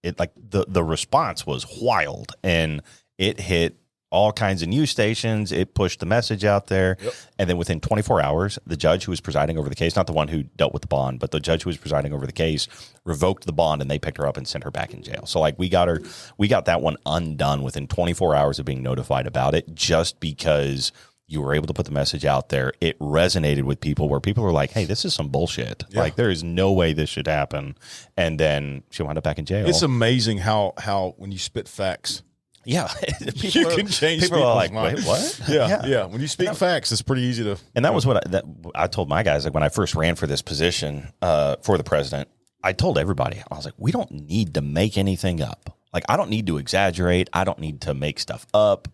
it the response was wild, and it hit all kinds of news stations. It pushed the message out there, and then within 24 hours, the judge who was presiding over the case, not the one who dealt with the bond, but the judge who was presiding over the case, revoked the bond, and they picked her up and sent her back in jail. So we got that one undone within 24 hours of being notified about it, just because you were able to put the message out there. It resonated with people where people were like, hey, this is some bullshit. Yeah. There is no way this should happen. And then she wound up back in jail. It's amazing how when you spit facts. Yeah. You can change people are like, mind. Wait, what? Yeah. When you speak facts, it's pretty easy to. And that was what I told my guys, when I first ran for this position for the president, I told everybody, I was like, we don't need to make anything up. I don't need to exaggerate. I don't need to make stuff up.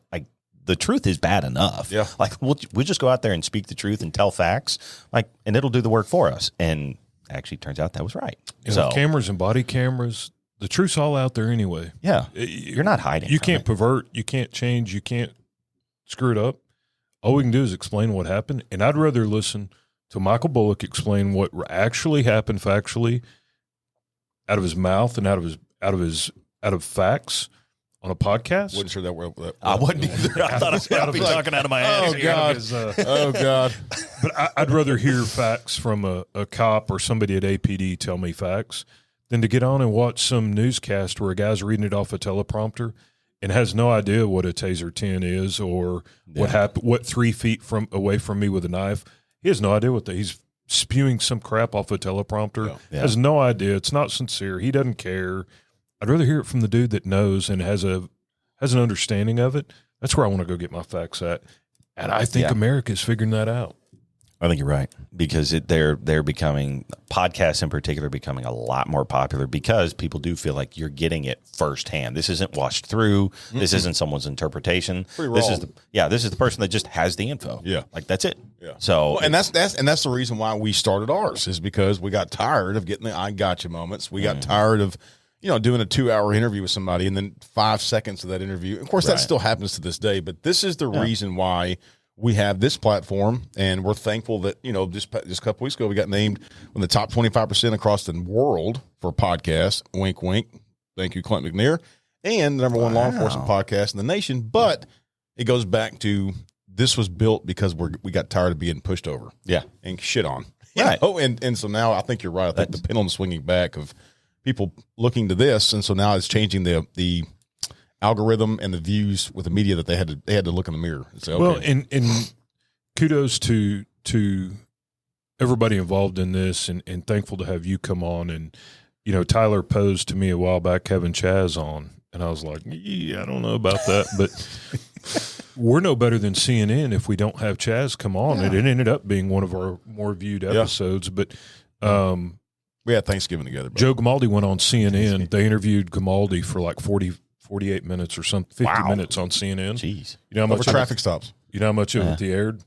The truth is bad enough. Yeah. We'll just go out there and speak the truth and tell facts, and it'll do the work for us. And actually, turns out that was right. So cameras and body cameras, the truth's all out there anyway. Yeah, you're not hiding. You can't pervert. You can't change. You can't screw it up. All we can do is explain what happened. And I'd rather listen to Michael Bullock explain what actually happened factually, out of his mouth and out of facts. On a podcast? Wasn't sure that I wasn't either. I thought I'd be talking out of my ass. Oh, God. Oh, God. But I'd rather hear facts from a cop or somebody at APD tell me facts than to get on and watch some newscast where a guy's reading it off a teleprompter and has no idea what a Taser 10 is or what happened, what 3 feet away from me with a knife. He has no idea what he's spewing some crap off a teleprompter. Yeah. Has no idea. It's not sincere. He doesn't care. I'd rather hear it from the dude that knows and has an understanding of it. That's where I want to go get my facts at. And I think America is figuring that out. I think you're right, because they're becoming, podcasts in particular, becoming a lot more popular because people do feel like you're getting it firsthand. This isn't washed through. Mm-hmm. This isn't someone's interpretation. This is the person that just has the info. Yeah, that's it. Yeah. So and that's the reason why we started ours, is because we got tired of getting the I gotcha moments. We got tired of doing a 2-hour interview with somebody and then 5 seconds of that interview. Of course, that still happens to this day, but this is the reason why we have this platform, and we're thankful that, just a couple weeks ago, we got named in the top 25% across the world for podcasts. Wink, wink. Thank you, Clint McNair. And the number one law enforcement podcast in the nation. But it goes back to this was built because we got tired of being pushed over. Yeah. And shit on. Right. Oh, and so now I think you're right. I think the pendulum swinging back of people looking to this, and so now it's changing the algorithm and the views with the media that they had to look in the mirror and say, okay. Well, and kudos to everybody involved in this, and thankful to have you come on. And Tyler posed to me a while back having Chaz on, and I was like, yeah, I don't know about that, but we're no better than CNN if we don't have Chaz come on. Yeah. And it ended up being one of our more viewed episodes. But we had Thanksgiving together. Joe Grimaldi went on CNN. They interviewed Grimaldi for like 48 minutes or something, 50 minutes on CNN. Jeez. You know how much traffic stops. You know how much of it they aired?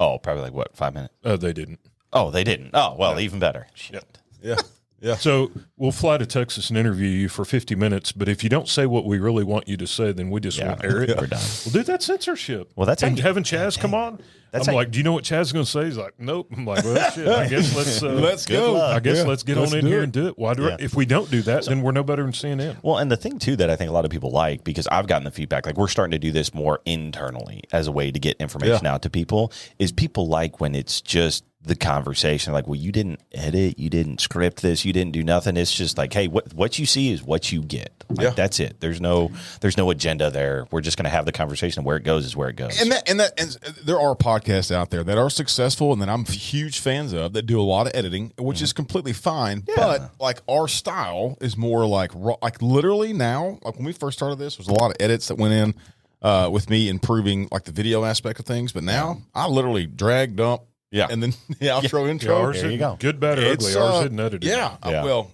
Oh, probably like what, 5 minutes? They didn't. Oh, they didn't. Oh, well, even better. Shit. Yeah. Yeah. So we'll fly to Texas and interview you for 50 minutes, but if you don't say what we really want you to say, then we just won't air it. We're done. Well, dude, that's censorship. Well, that's and having Chaz come on. I'm like, do you know what Chaz is going to say? He's like, nope. I'm like, well, shit. I guess let's go. I guess let's get on in here and do it. Why if we don't do that, then we're no better than CNN. Well, and the thing too that I think a lot of people like, because I've gotten the feedback, like we're starting to do this more internally as a way to get information out to people, is people like when it's just the conversation, like, well, you didn't edit, you didn't script this, you didn't do nothing. It's just like, hey, what you see is what you get. Like, that's it. There's no agenda there. We're just going to have the conversation. Where it goes is where it goes. And there are podcasts out there that are successful and that I'm huge fans of that do a lot of editing, which is completely fine. Yeah. But like our style is more like raw, like literally now, like when we first started this, there was a lot of edits that went in with me improving like the video aspect of things. But now I literally drag, dump. Yeah. And then the outro, intro. There you go. Good, bad, or ugly. Ours isn't edited. Yeah. Well,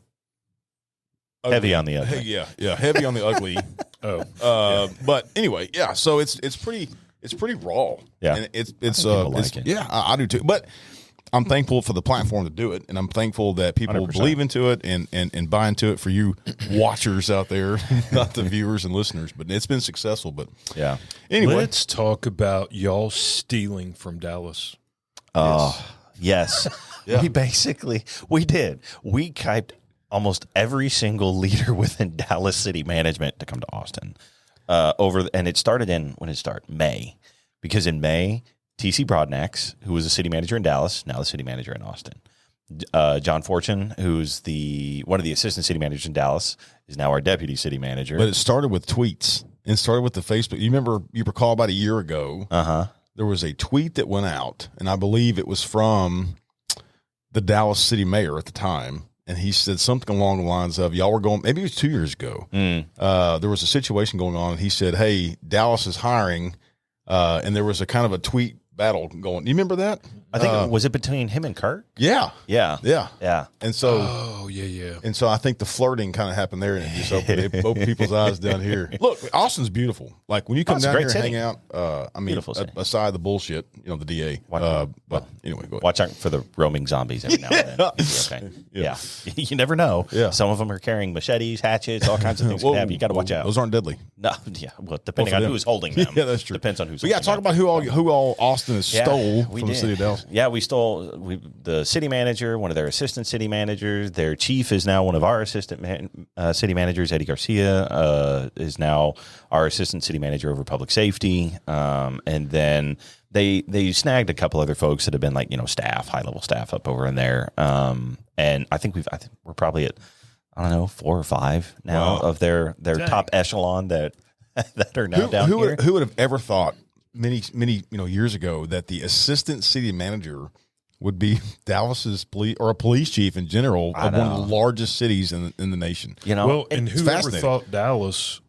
ugly. Heavy on the ugly. Yeah. Heavy on the ugly. But anyway, yeah. So it's pretty raw. Yeah. And it's like it. Yeah, I do too. But I'm thankful for the platform to do it, and I'm thankful that people 100%. believe into it and buy into it for you watchers out there, not the viewers and listeners. But it's been successful. But yeah. Anyway, let's talk about y'all stealing from Dallas. Yes. We did. We kyped almost every single leader within Dallas city management to come to Austin. And it started when it started? May. Because in May, TC Broadnax, who was the city manager in Dallas, now the city manager in Austin. John Fortune, who's one of the assistant city managers in Dallas, is now our deputy city manager. But it started with tweets. It started with the Facebook. You recall about a year ago. There was a tweet that went out, and I believe it was from the Dallas city mayor at the time, and he said something along the lines of, y'all were going, maybe it was 2 years ago, there was a situation going on, and he said, hey, Dallas is hiring, and there was a kind of a tweet battle going. You remember that? I think was it between him and Kirk? Yeah. Yeah. And so, yeah. And so I think the flirting kind of happened there, and it just opened people's eyes down here. Look, Austin's beautiful. Like when you come down here and hang out, I mean, aside the bullshit, the DA. But anyway, go ahead. Watch out for the roaming zombies every now and then. Okay. Yeah. You never know. Yeah. Some of them are carrying machetes, hatchets, all kinds of things. You got to watch out. Those aren't deadly. No. Yeah. Well, depending on who's holding them. Yeah, that's true. Depends on who's. But talk about who all Austin has stole from the city of Dallas. Yeah, we stole the city manager, one of their assistant city managers. Their chief is now one of our assistant city managers. Eddie Garcia is now our assistant city manager over public safety. And then they snagged a couple other folks that have been like, staff, high level staff up over in there. And I think we're probably at, 4 or 5 now of their top echelon that are now down here. Who would have ever thought many years ago that the assistant city manager would be Dallas's police or a police chief in general of one of the largest cities in the nation. Well, and whoever thought Dallas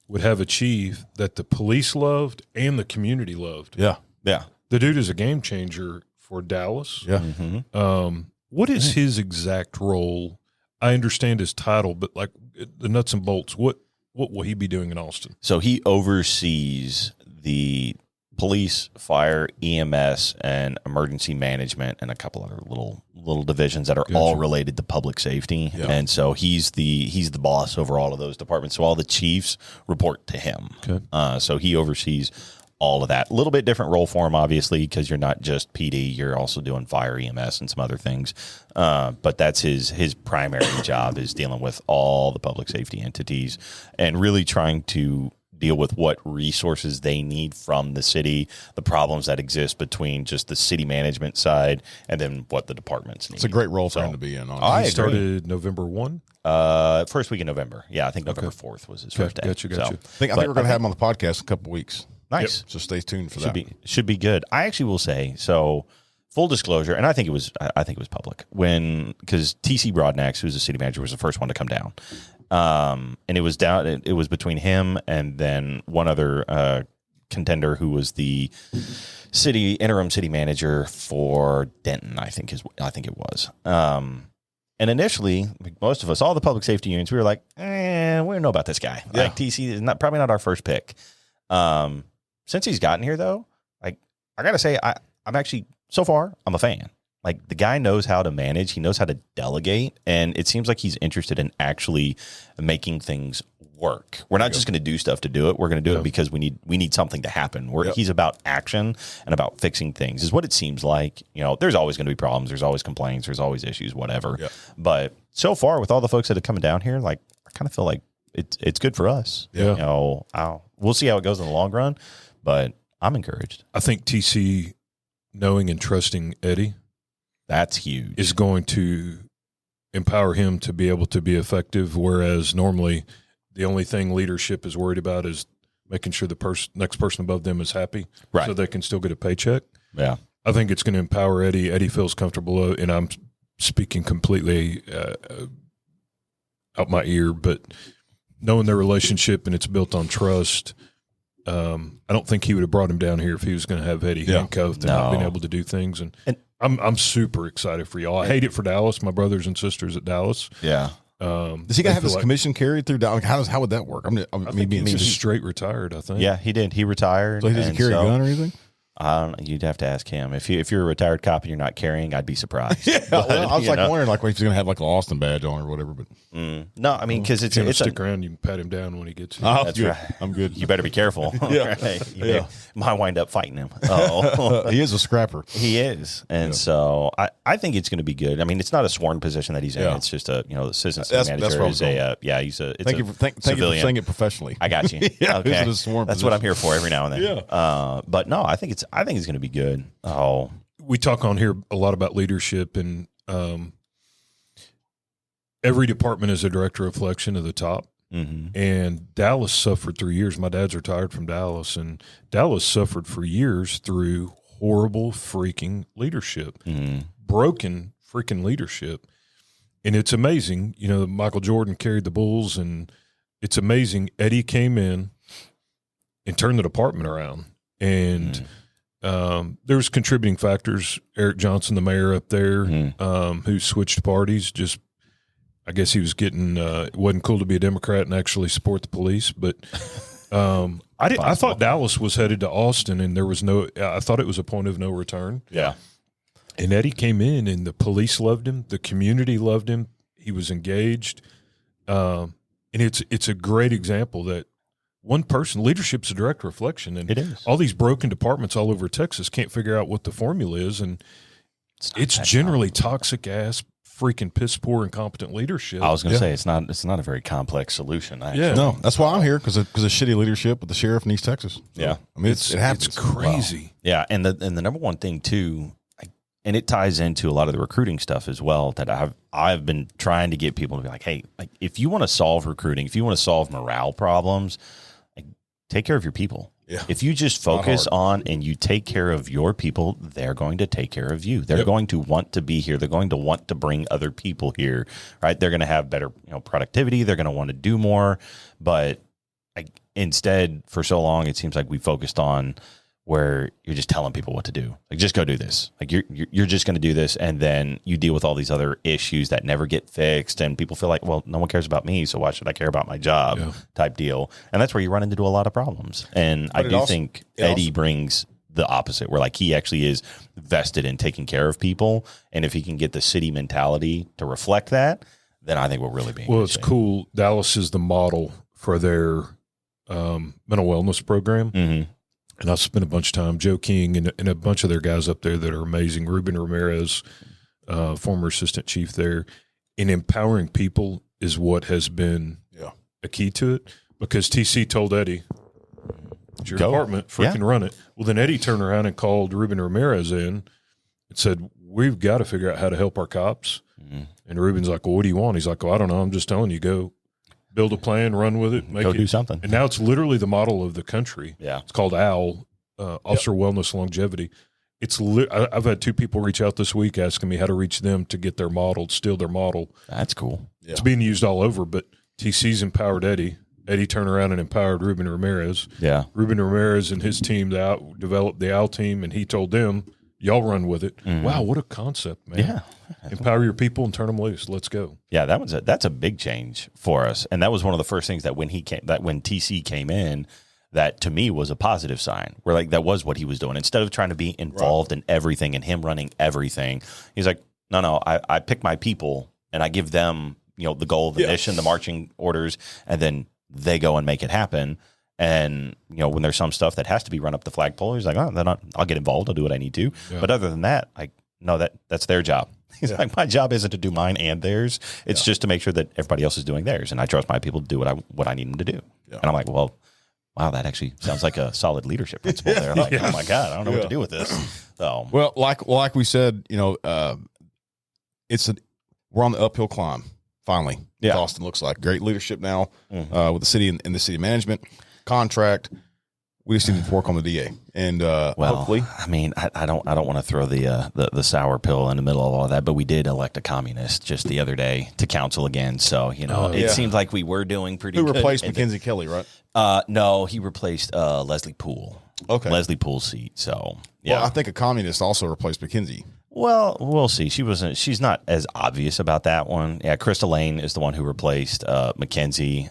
would have a chief that the police loved and the community loved. Yeah. The dude is a game changer for Dallas. Yeah. Mm-hmm. What is his exact role? I understand his title, but like the nuts and bolts, what will he be doing in Austin? So he oversees the police, fire, EMS, and emergency management, and a couple other little divisions that are all related to public safety. Yeah. And so he's the boss over all of those departments. So all the chiefs report to him. Okay. So he oversees all of that. A little bit different role for him, obviously, because you're not just PD. You're also doing fire, EMS, and some other things. But that's his primary job is dealing with all the public safety entities and really trying to deal with what resources they need from the city, the problems that exist between just the city management side and then what the departments need. It's a great role for him to be in. He started November 1? First week in November. Yeah, I think November 4th was his first day. Gotcha. So, I think we're going to have him on the podcast in a couple of weeks. Nice. So stay tuned for Should be good. I actually will say, so full disclosure, and I think it was public because TC Broadnax, who's the city manager, was the first one to come down. And it was between him and then one other contender who was the interim city manager for Denton, I think it was. And initially, like most of us, all the public safety unions, we were like, we don't know about this guy. Yeah. Like TC is probably not our first pick. Since he's gotten here though, like I gotta say, I'm actually so far I'm a fan. Like the guy knows how to manage, he knows how to delegate, and it seems like he's interested in actually making things work. We're not just going to do stuff to do it. We're going to do it because we need something to happen. He's about action and about fixing things is what it seems like. There's always going to be problems. There's always complaints. There's always issues, whatever. Yep. But so far with all the folks that have come down here, like I kind of feel like it's good for us. Yeah. We'll see how it goes in the long run, but I'm encouraged. I think TC knowing and trusting Eddie, that's huge, is going to empower him to be able to be effective. Whereas normally the only thing leadership is worried about is making sure the next person above them is happy, right, so they can still get a paycheck. Yeah. I think it's going to empower Eddie. Eddie feels comfortable, and I'm speaking completely out my ear, but knowing their relationship and it's built on trust, I don't think he would have brought him down here if he was going to have Eddie handcuffed and not being able to do things. And I'm super excited for y'all. I hate it for Dallas, my brothers and sisters at Dallas. Yeah. Does he have his commission carried through Dallas? How would that work? I think he's just straight retired, I think. Yeah, he did. He retired. So he doesn't carry a gun or anything? I don't know. You'd have to ask him. If you're a retired cop and you're not carrying, I'd be surprised. But, I was wondering if he's going to have like an Austin badge on or whatever. But no, I mean because it's stick around. You can pat him down when he gets here. That's right. I'm good. You better be careful. Right? You might wind up fighting him. He is a scrapper. He is, and so I think it's going to be good. I mean, it's not a sworn position that he's in. Yeah. It's just the assistant city manager is he's a thank you for saying it professionally. I got you. Okay, that's what I'm here for every now and then. Yeah. But no, I think it's going to be good. Oh, we talk on here a lot about leadership, and every department is a direct reflection of the top. Mm-hmm. And Dallas suffered through years. My dad's retired from Dallas, and Dallas suffered for years through horrible freaking leadership, broken freaking leadership. And it's amazing. Michael Jordan carried the Bulls, and it's amazing. Eddie came in and turned the department around, and there's contributing factors. Eric Johnson, the mayor up there, who switched parties. Just, I guess he was getting. It wasn't cool to be a Democrat and actually support the police. But I thought Dallas was headed to Austin, and there was no. I thought it was a point of no return. Yeah. And Eddie came in, and the police loved him. The community loved him. He was engaged, and it's a great example that. One person, leadership's a direct reflection, and it is. All these broken departments all over Texas can't figure out what the formula is, and it's generally toxic ass, freaking piss poor, incompetent leadership. I was going to say it's not a very complex solution. Actually. Yeah, no, that's why I'm here because of shitty leadership with the sheriff in East Texas. So, yeah, I mean it happens. It's crazy. Wow. Yeah, and the number one thing too, and it ties into a lot of the recruiting stuff as well. That I've been trying to get people to be like, hey, like if you want to solve recruiting, if you want to solve morale problems. Take care of your people. Yeah. If you just focus on and you take care of your people, they're going to take care of you. They're going to want to be here. They're going to want to bring other people here, right? They're going to have better, productivity. They're going to want to do more. But instead, for so long, it seems like we focused on where you're just telling people what to do. Like, just go do this. Like you're just going to do this. And then you deal with all these other issues that never get fixed. And people feel like, well, no one cares about me. So why should I care about my job type deal? And that's where you run into a lot of problems. And I do think Eddie brings the opposite, where like he actually is vested in taking care of people. And if he can get the city mentality to reflect that, then I think we'll really be. Well, it's cool. Dallas is the model for their mental wellness program. Mm-hmm. And I've spent a bunch of time, Joe King and a bunch of their guys up there that are amazing. Ruben Ramirez, former assistant chief there. And empowering people is what has been a key to it, because TC told Eddie, It's your Go. department. Freaking run it. Well, then Eddie turned around and called Ruben Ramirez in and said, we've got to figure out how to help our cops. Mm-hmm. And Ruben's like, well, what do you want? He's like, well, I don't know. I'm just telling you, go build a plan, run with it, Go do something. And now it's literally the model of the country. Yeah. It's called OWL, Officer Wellness Longevity. I've had 2 people reach out this week asking me how to reach them to get their model, steal their model. That's cool. Yeah. It's being used all over, but TC's empowered Eddie. Eddie turned around and empowered Ruben Ramirez. Yeah. Ruben Ramirez and his team developed the OWL team, and he told them, y'all run with it. Mm. Wow, what a concept, man. Yeah. Empower your people and turn them loose. Let's go. Yeah, that's a big change for us. And that was one of the first things that when TC came in, that to me was a positive sign. Where like that was what he was doing. Instead of trying to be involved in everything and him running everything, he's like, no, I pick my people and I give them, the goal, the mission, the marching orders, and then they go and make it happen. And, when there's some stuff that has to be run up the flagpole, he's like, then I'll get involved. I'll do what I need to. Yeah. But other than that, like, no, that's their job. He's like, my job isn't to do mine and theirs. It's just to make sure that everybody else is doing theirs. And I trust my people to do what I need them to do. Yeah. And I'm like, well, wow, that actually sounds like a solid leadership principle there. Like, oh my God, I don't know what to do with this. So, well, like we said, we're on the uphill climb. Finally, Austin looks like great leadership now with the city and the city management contract. We just need to work on the DA, and hopefully. I mean, I don't want to throw the sour pill in the middle of all that, but we did elect a communist just the other day to council again. So it seems like we were doing pretty good. Who replaced Mackenzie Kelly, right? No, he replaced Leslie Poole. Okay, Leslie Poole's seat. So yeah, well, I think a communist also replaced Mackenzie. Well, we'll see. She's not as obvious about that one. Yeah, Krista Lane is the one who replaced Mackenzie.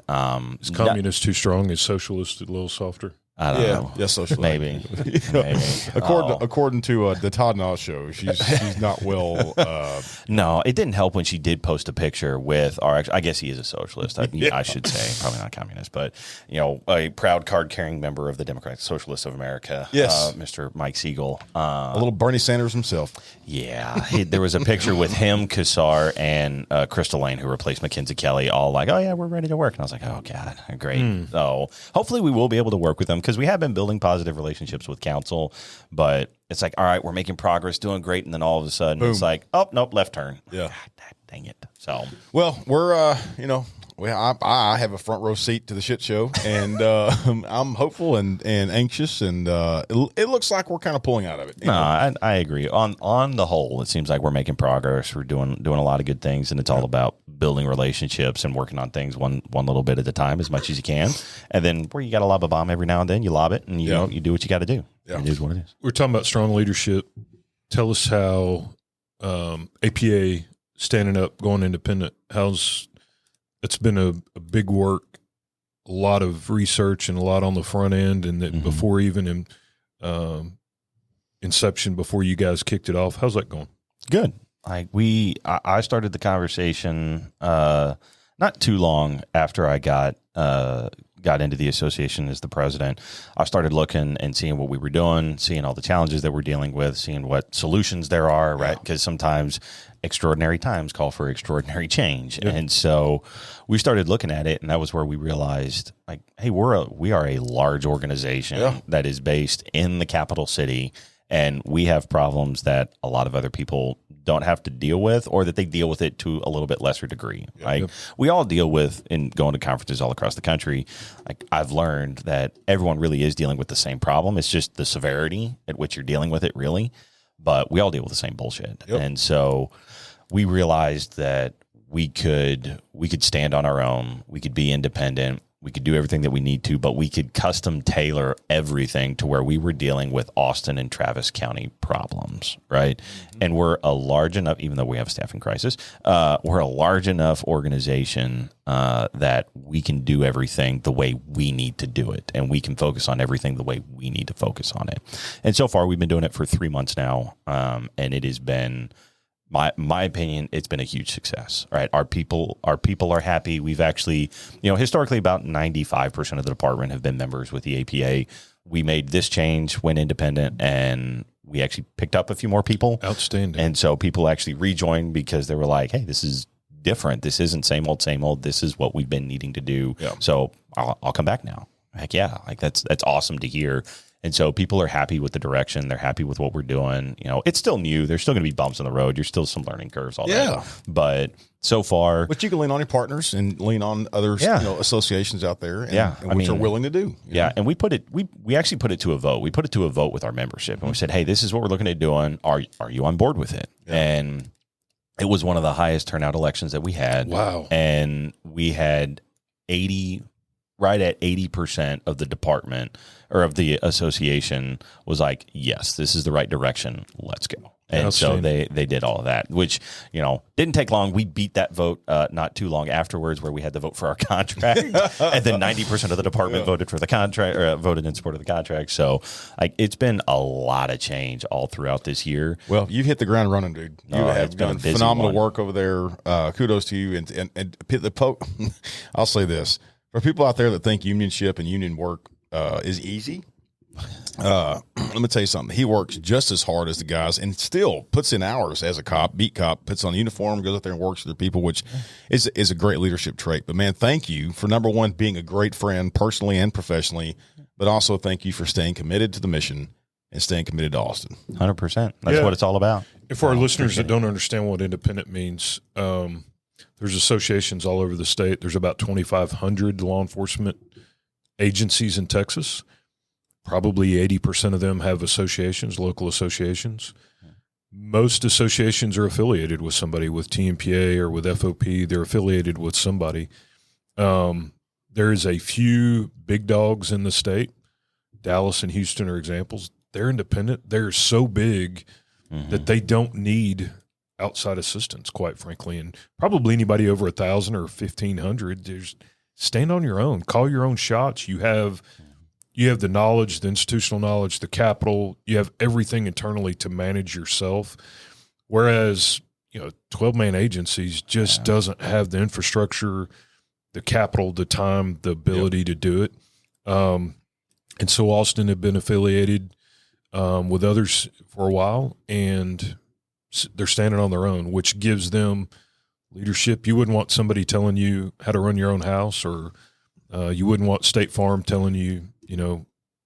Is communist too strong? Is socialist a little softer? I don't know. Yeah, socialist. Maybe. According to the Todd Knott show, she's not well. No, it didn't help when she did post a picture with I guess he is a socialist. I should say, probably not communist, but a proud card-carrying member of the Democratic Socialists of America. Yes, Mr. Mike Siegel, a little Bernie Sanders himself. Yeah, there was a picture with him, Kassar, and Krista Lane, who replaced Mackenzie Kelly. All like, oh yeah, we're ready to work, and I was like, oh God, great. So hopefully we will be able to work with them. Because we have been building positive relationships with council, but it's like, all right, we're making progress, doing great, and then all of a sudden Boom. It's like, oh, nope, left turn. Yeah. God, dang it. So, well, we're, I have a front row seat to the shit show, and I'm hopeful and anxious, and it looks like we're kind of pulling out of it. No, I agree. On the whole, it seems like we're making progress. We're doing a lot of good things, and it's all about building relationships and working on things one little bit at a time as much as you can. And then where you got to lob a bomb every now and then, you lob it, and you do what you got to do. Yeah. It is what it is. We're talking about strong leadership. Tell us how APA standing up, going independent. It's been a big work, a lot of research and a lot on the front end, and that before even inception, before you guys kicked it off. How's that going? Good. I started the conversation not too long after I got into the association as the president. I started looking and seeing what we were doing, seeing all the challenges that we're dealing with, seeing what solutions there are, right? Because sometimes extraordinary times call for extraordinary change. Yeah. And so we started looking at it, and that was where we realized, like, hey, we are a large organization that is based in the capital city, and we have problems that a lot of other people don't have to deal with, or that they deal with it to a little bit lesser degree. Right? We all deal with, in going to conferences all across the country, like I've learned that everyone really is dealing with the same problem. It's just the severity at which you're dealing with it, really. But we all deal with the same bullshit. Yep. And so we realized that we could stand on our own. We could be independent. We could do everything that we need to, but we could custom tailor everything to where we were dealing with Austin and Travis County problems, right? Mm-hmm. And we're a large enough, even though we have a staffing crisis, we're a large enough organization that we can do everything the way we need to do it, and we can focus on everything the way we need to focus on it. And so far, we've been doing it for 3 months now, and it has been, my opinion, it's been a huge success. Right, our people are happy. We've actually, historically, about 95% of the department have been members with the APA. We made this change, went independent, and we actually picked up a few more people. Outstanding. And so people actually rejoined because they were like, "Hey, this is different. This isn't same old, same old. This is what we've been needing to do." Yeah. So I'll come back now. heck yeah, like that's awesome to hear. And so people are happy with the direction. They're happy with what we're doing. You know, it's still new. There's still going to be bumps in the road. There's still some learning curves, all that. But so far, but you can lean on your partners and lean on other associations out there, and which are willing to do. Yeah, and we actually put it to a vote. We put it to a vote with our membership, and we said, hey, this is what we're looking at doing. Are you on board with it? Yeah. And it was one of the highest turnout elections that we had. Wow. And we had 80% of the department or of the association was like, yes, this is the right direction. Let's go. And so they did all of that, which, you know, didn't take long. We beat that vote not too long afterwards, where we had to vote for our contract. And then 90% of the department voted for the contract, or voted in support of the contract. So it's been a lot of change all throughout this year. Well, you hit the ground running, dude. You have done phenomenal work over there. Kudos to you. And I'll say this. For people out there that think unionship and union work is easy, let me tell you something. He works just as hard as the guys and still puts in hours as a cop, beat cop, puts on a uniform, goes out there and works with their people, which is a great leadership trait. But, man, thank you for, number one, being a great friend personally and professionally, but also thank you for staying committed to the mission and staying committed to Austin. 100%. That's what it's all about. And for our listeners that don't understand what independent means, there's associations all over the state. There's about 2,500 law enforcement agencies in Texas. Probably 80% of them have associations, local associations. Most associations are affiliated with somebody, with Tmpa or with FOP. They're affiliated with somebody. There is a few big dogs in the state. Dallas and Houston are examples. They're independent. They're so big that they don't need outside assistance, quite frankly. And probably anybody over 1,000 or 1,500, there's stand on your own, call your own shots. You have the knowledge, the institutional knowledge, the capital. You have everything internally to manage yourself. Whereas, 12-man agencies just doesn't have the infrastructure, the capital, the time, the ability to do it. And so Austin had been affiliated with others for a while, and they're standing on their own, which gives them leadership. You wouldn't want somebody telling you how to run your own house, or you wouldn't want State Farm telling you,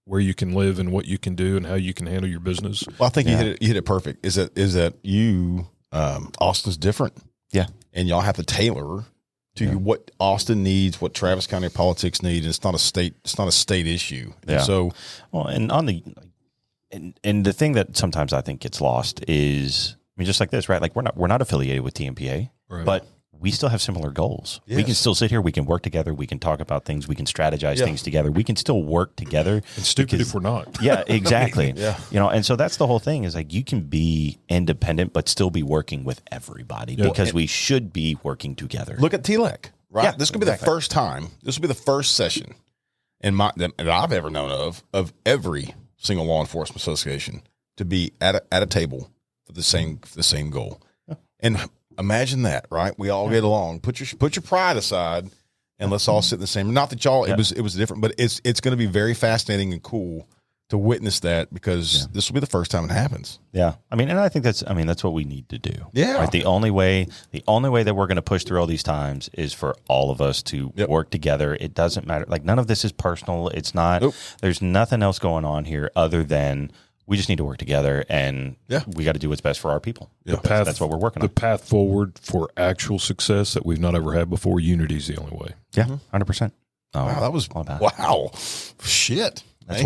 where you can live and what you can do and how you can handle your business. Well, I think you hit it perfect. Is that you, Austin's different. Yeah. And y'all have to tailor to what Austin needs, what Travis County politics need. And it's not a state issue. Yeah. And so, and on the, and the thing that sometimes I think gets lost is, just like this, right? Like we're not affiliated with TMPA, right, but we still have similar goals. Yes. We can still sit here. We can work together. We can talk about things. We can strategize things together. We can still work together. And stupid if we're not. Yeah, exactly. Yeah. And so that's the whole thing is like you can be independent, but still be working with everybody because we should be working together. Look at TLEC, right? Yeah, this could be the first time. This will be the first session that I've ever known of every single law enforcement association to be at a table for the same goal. Yeah. And imagine that, right? We all get along. Put your pride aside, and let's all sit in the same. Not that y'all it was different, but it's going to be very fascinating and cool to witness that because this will be the first time it happens. Yeah, and I think that's what we need to do. Yeah, right? The only way that we're going to push through all these times is for all of us to work together. It doesn't matter. Like none of this is personal. It's not. Nope. There's nothing else going on here other than. We just need to work together, and we got to do what's best for our people. Yeah. That's what we're working on. The path forward for actual success that we've not ever had before, unity is the only way. Yeah, 100%. Wow, that was all about wow. Shit. That's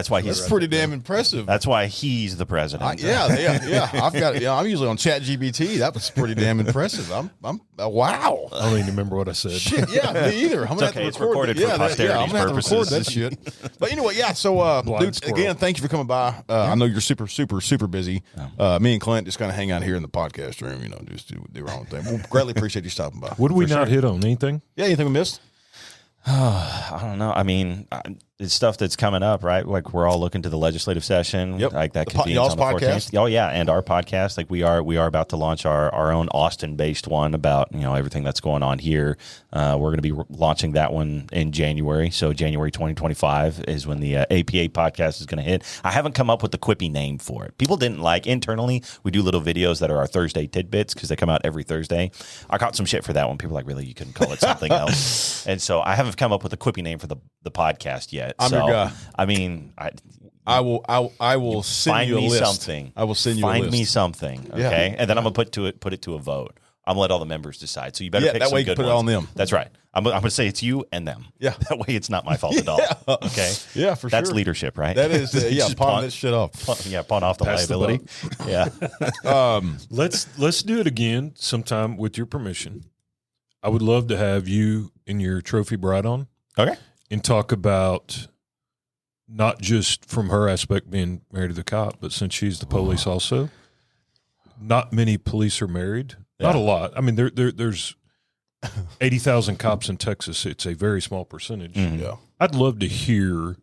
why he's pretty damn impressive. That's why he's the president. I'm usually on ChatGPT. That was pretty damn impressive. I'm wow. I don't even remember what I said. Shit, me either. I'm gonna have to it's recorded for posterity's purposes. Record that shit. But anyway, so dude, again, thank you for coming by. I know you're super, super, super busy. Me and Clint just kind of hang out here in the podcast room, just do our own thing. We'll greatly appreciate you stopping by. What did we not hit on? Anything? Yeah, anything we missed? I don't know. it's stuff that's coming up, right? Like we're all looking to the legislative session. Yep. Like that The y'all's convenes on the podcast? 14th. Oh yeah, and our podcast. Like we are about to launch our own Austin-based one about everything that's going on here. We're going to be launching that one in January. So January 2025 is when the APA podcast is going to hit. I haven't come up with the quippy name for it. People didn't like internally. We do little videos that are our Thursday tidbits because they come out every Thursday. I caught some shit for that one. People were like, really, you couldn't call it something else? And so I haven't come up with a quippy name for the podcast yet. I'm your guy. I mean, I will send you a list. Something. I will send you a find list. me something, okay? Yeah. And then I'm gonna put it to a vote. I'm gonna let all the members decide. So you better pick that some way you good can put ones. it on them. That's right. I'm gonna say it's you and them. Yeah. That way it's not my fault at all. Okay. Yeah, for That's sure. leadership, right? That is, Just pawn that shit off. pawn off the Pass the liability. Yeah. Let's do it again sometime with your permission. I would love to have you and your trophy bride on. Okay. And talk about not just from her aspect being married to the cop, but since she's the police also. Not many police are married. Yeah. Not a lot. I mean, there's 80,000 cops in Texas. It's a very small percentage. Mhm. Yeah. I'd love to hear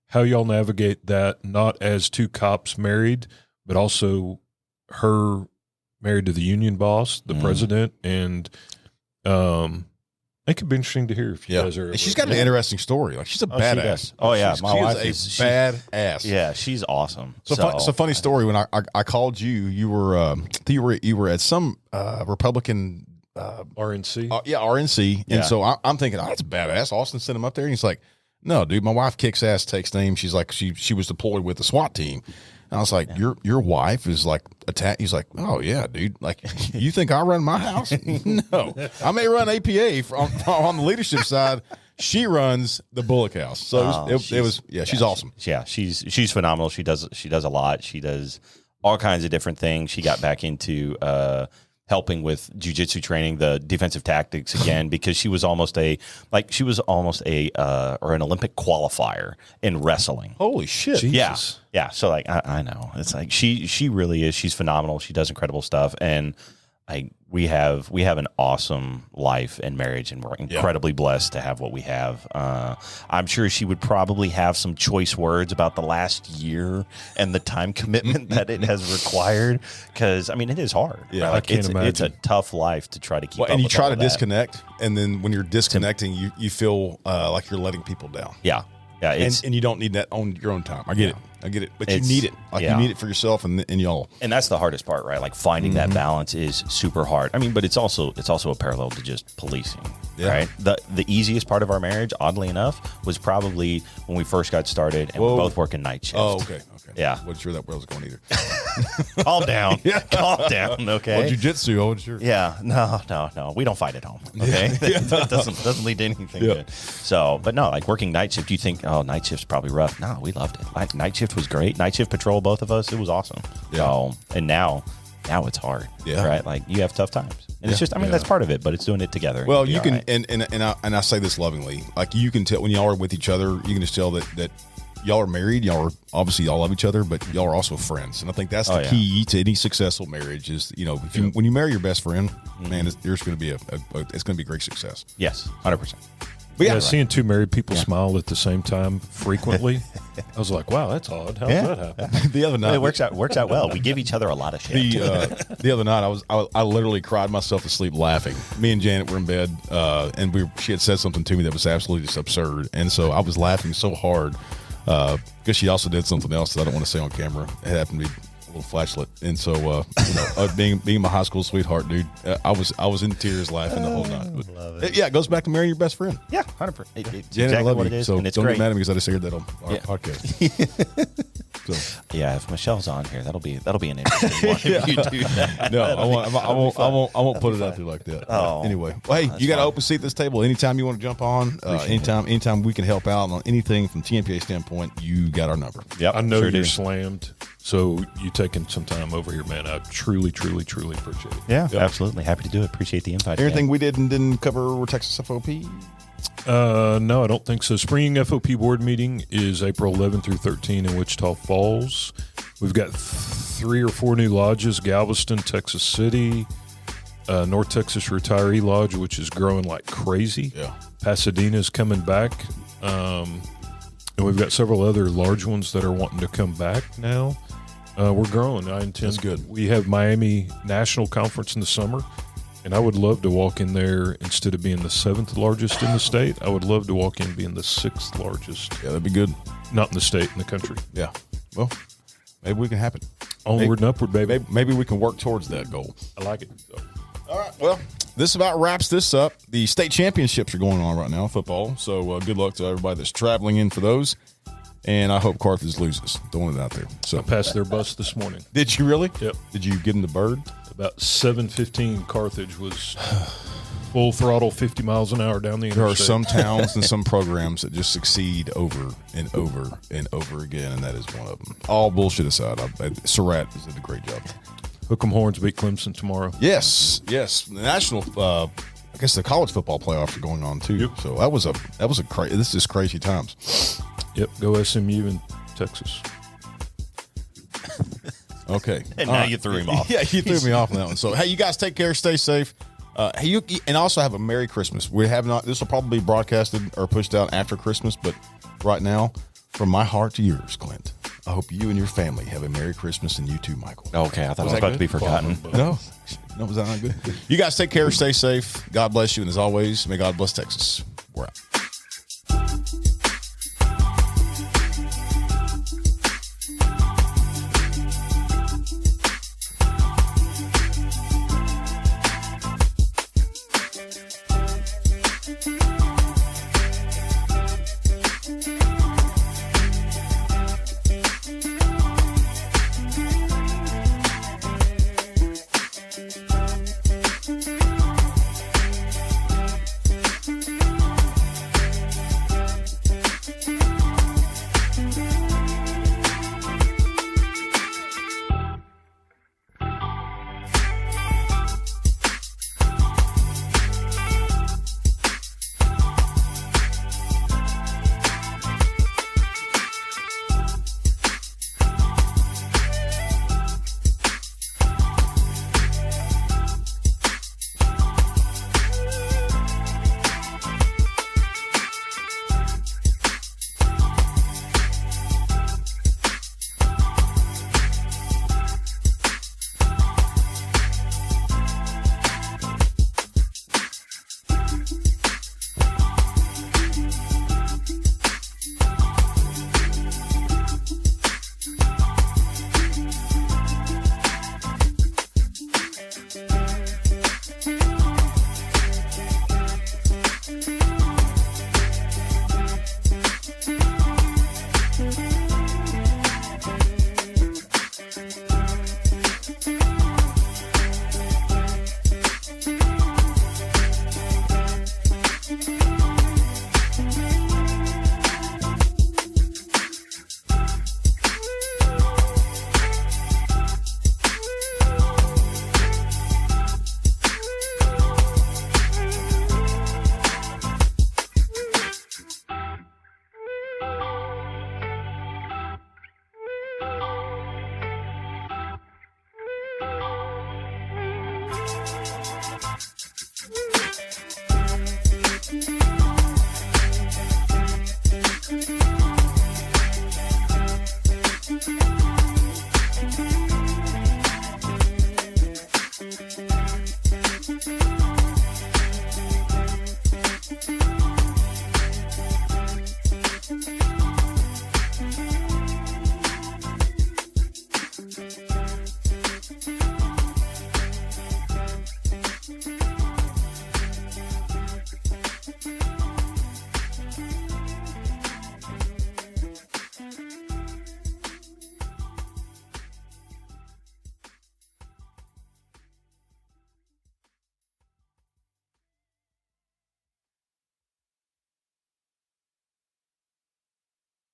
how y'all navigate that, not as two cops married, but also her married to the union boss, the president, and it could be interesting to hear if you guys are. And she's got an interesting story. Like she's a She badass. does. Oh yeah, my wife is is badass. Yeah, she's awesome. So funny story. When I called you, you were you were at some Republican RNC. RNC, Yeah. and so I'm thinking, oh, that's badass. Austin sent him up there, and he's like, no, dude, my wife kicks ass, takes names. She's like, she was deployed with the SWAT team. And I was like, your wife is like attack. He's like, oh yeah, dude. Like, you think I run my house? No, I may run APA on the leadership side. She runs the Bullock house. So she's awesome. Yeah, she's phenomenal. She does a lot. She does all kinds of different things. She got back into helping with jiu-jitsu training, the defensive tactics again, because she was almost an Olympic qualifier in wrestling. Holy shit. Jesus. Yeah. So like I know it's like she really is. She's phenomenal. She does incredible stuff, and we have an awesome life and marriage, and we're incredibly blessed to have what we have. I'm sure she would probably have some choice words about the last year and the time commitment that it has required, because I mean it is hard. Yeah, right? Like, I can't imagine. It's a tough life to try to keep. And up you with try all to of that. disconnect, and then when you're disconnecting, you feel like you're letting people down. Yeah. And you don't need that on your own time. I get it. But you need it. Like you need it for yourself and y'all. And that's the hardest part, right? Like finding that balance is super hard. I mean, but it's also a parallel to just policing, right? The easiest part of our marriage, oddly enough, was probably when we first got started and we're both working night shift. Oh, okay. Yeah. Wasn't sure that was going either. Calm down. Calm down, okay? Well, jiu-jitsu, I wasn't sure. Yeah, no. We don't fight at home. Okay, that doesn't lead to anything good. So, but no, like working night shift, you think, oh, night shift's probably rough. No, we loved it. Like night shift was great. Night shift patrol, both of us, it was awesome. Yeah. So, and now it's hard. Yeah. Right. Like you have tough times, and it's just, I mean, that's part of it. But it's doing it together. Well, You'll you be can, all right. and I say this lovingly, like you can tell when y'all are with each other, you can just tell that y'all are married. Y'all are obviously y'all love each other, but y'all are also friends. And I think that's the key to any successful marriage is, if when you marry your best friend, man, there's going to be it's going to be great success. Yes, 100%. But seeing two married people smile at the same time frequently, I was like, wow, that's odd. How did that happen? The other night, It works out well. We give each other a lot of shit. The other night, I literally cried myself to sleep laughing. Me and Janet were in bed, and she had said something to me that was absolutely just absurd, and so I was laughing so hard because she also did something else that I don't want to say on camera. It happened to be a little flashlight, and so being my high school sweetheart, dude, I was in tears laughing the whole night. But, love it. it goes back to marrying your best friend. Yeah, 100%. It's Janet, exactly I love what you. it is, So and it's don't great. get mad at me because I just aired that on our podcast. So. Yeah, if Michelle's on here, that'll be an interesting one if you do that. No, I won't put it out there like that. Oh, anyway, well, hey, you got an fine. open seat at this table anytime you want to jump on. Anytime we can help out on anything from Tmpa standpoint, you got our number. Yep, I know sure you're do. slammed, so you taking some time over here, man. I truly, truly, truly appreciate it. Yeah, absolutely. Happy to do it. Appreciate the invite. Everything we did and didn't cover Texas FOP. No, I don't think so. Spring FOP board meeting is April 11 through 13 in Wichita Falls. We've got 3 or 4 new lodges: Galveston, Texas City, North Texas Retiree Lodge, which is growing like crazy. Yeah. Pasadena's coming back. And And we've got several other large ones that are wanting to come back now. We're growing. I intend. That's good. We have Miami National Conference in the summer, and I would love to walk in there instead of being the 7th largest in the state. I would love to walk in being the 6th largest. Yeah, that'd be good. Not in the state, in the country. Yeah. Well, maybe we can happen. Onward and upward, baby. Maybe we can work towards that goal. I like it. All right. Well, this about wraps this up. The state championships are going on right now, football. So good luck to everybody that's traveling in for those. And I hope Carthage loses. Throwing it out there. So I passed their bus this morning. Did you really? Yep. Did you get in the bird? About 7:15, Carthage was full throttle, 50 miles an hour down the interstate. There are some towns and some programs that just succeed over and over and over again, and that is one of them. All bullshit aside, Surratt did a great job. Hook 'em Horns beat Clemson tomorrow. Yes. The national, I guess the college football playoffs are going on too. Yep. So that was a crazy. This is crazy times. Yep, go SMU in Texas. Okay. And now you threw him off. Yeah, you threw me off on that one. So, hey, you guys take care, stay safe. And also have a Merry Christmas. We have not, this will probably be broadcasted or pushed out after Christmas, but right now, from my heart to yours, Clint, I hope you and your family have a Merry Christmas, and you too, Michael. Okay, I thought it was that about good? to be forgotten. No, was that not good? You guys take care, stay safe. God bless you, and as always, may God bless Texas. We're out.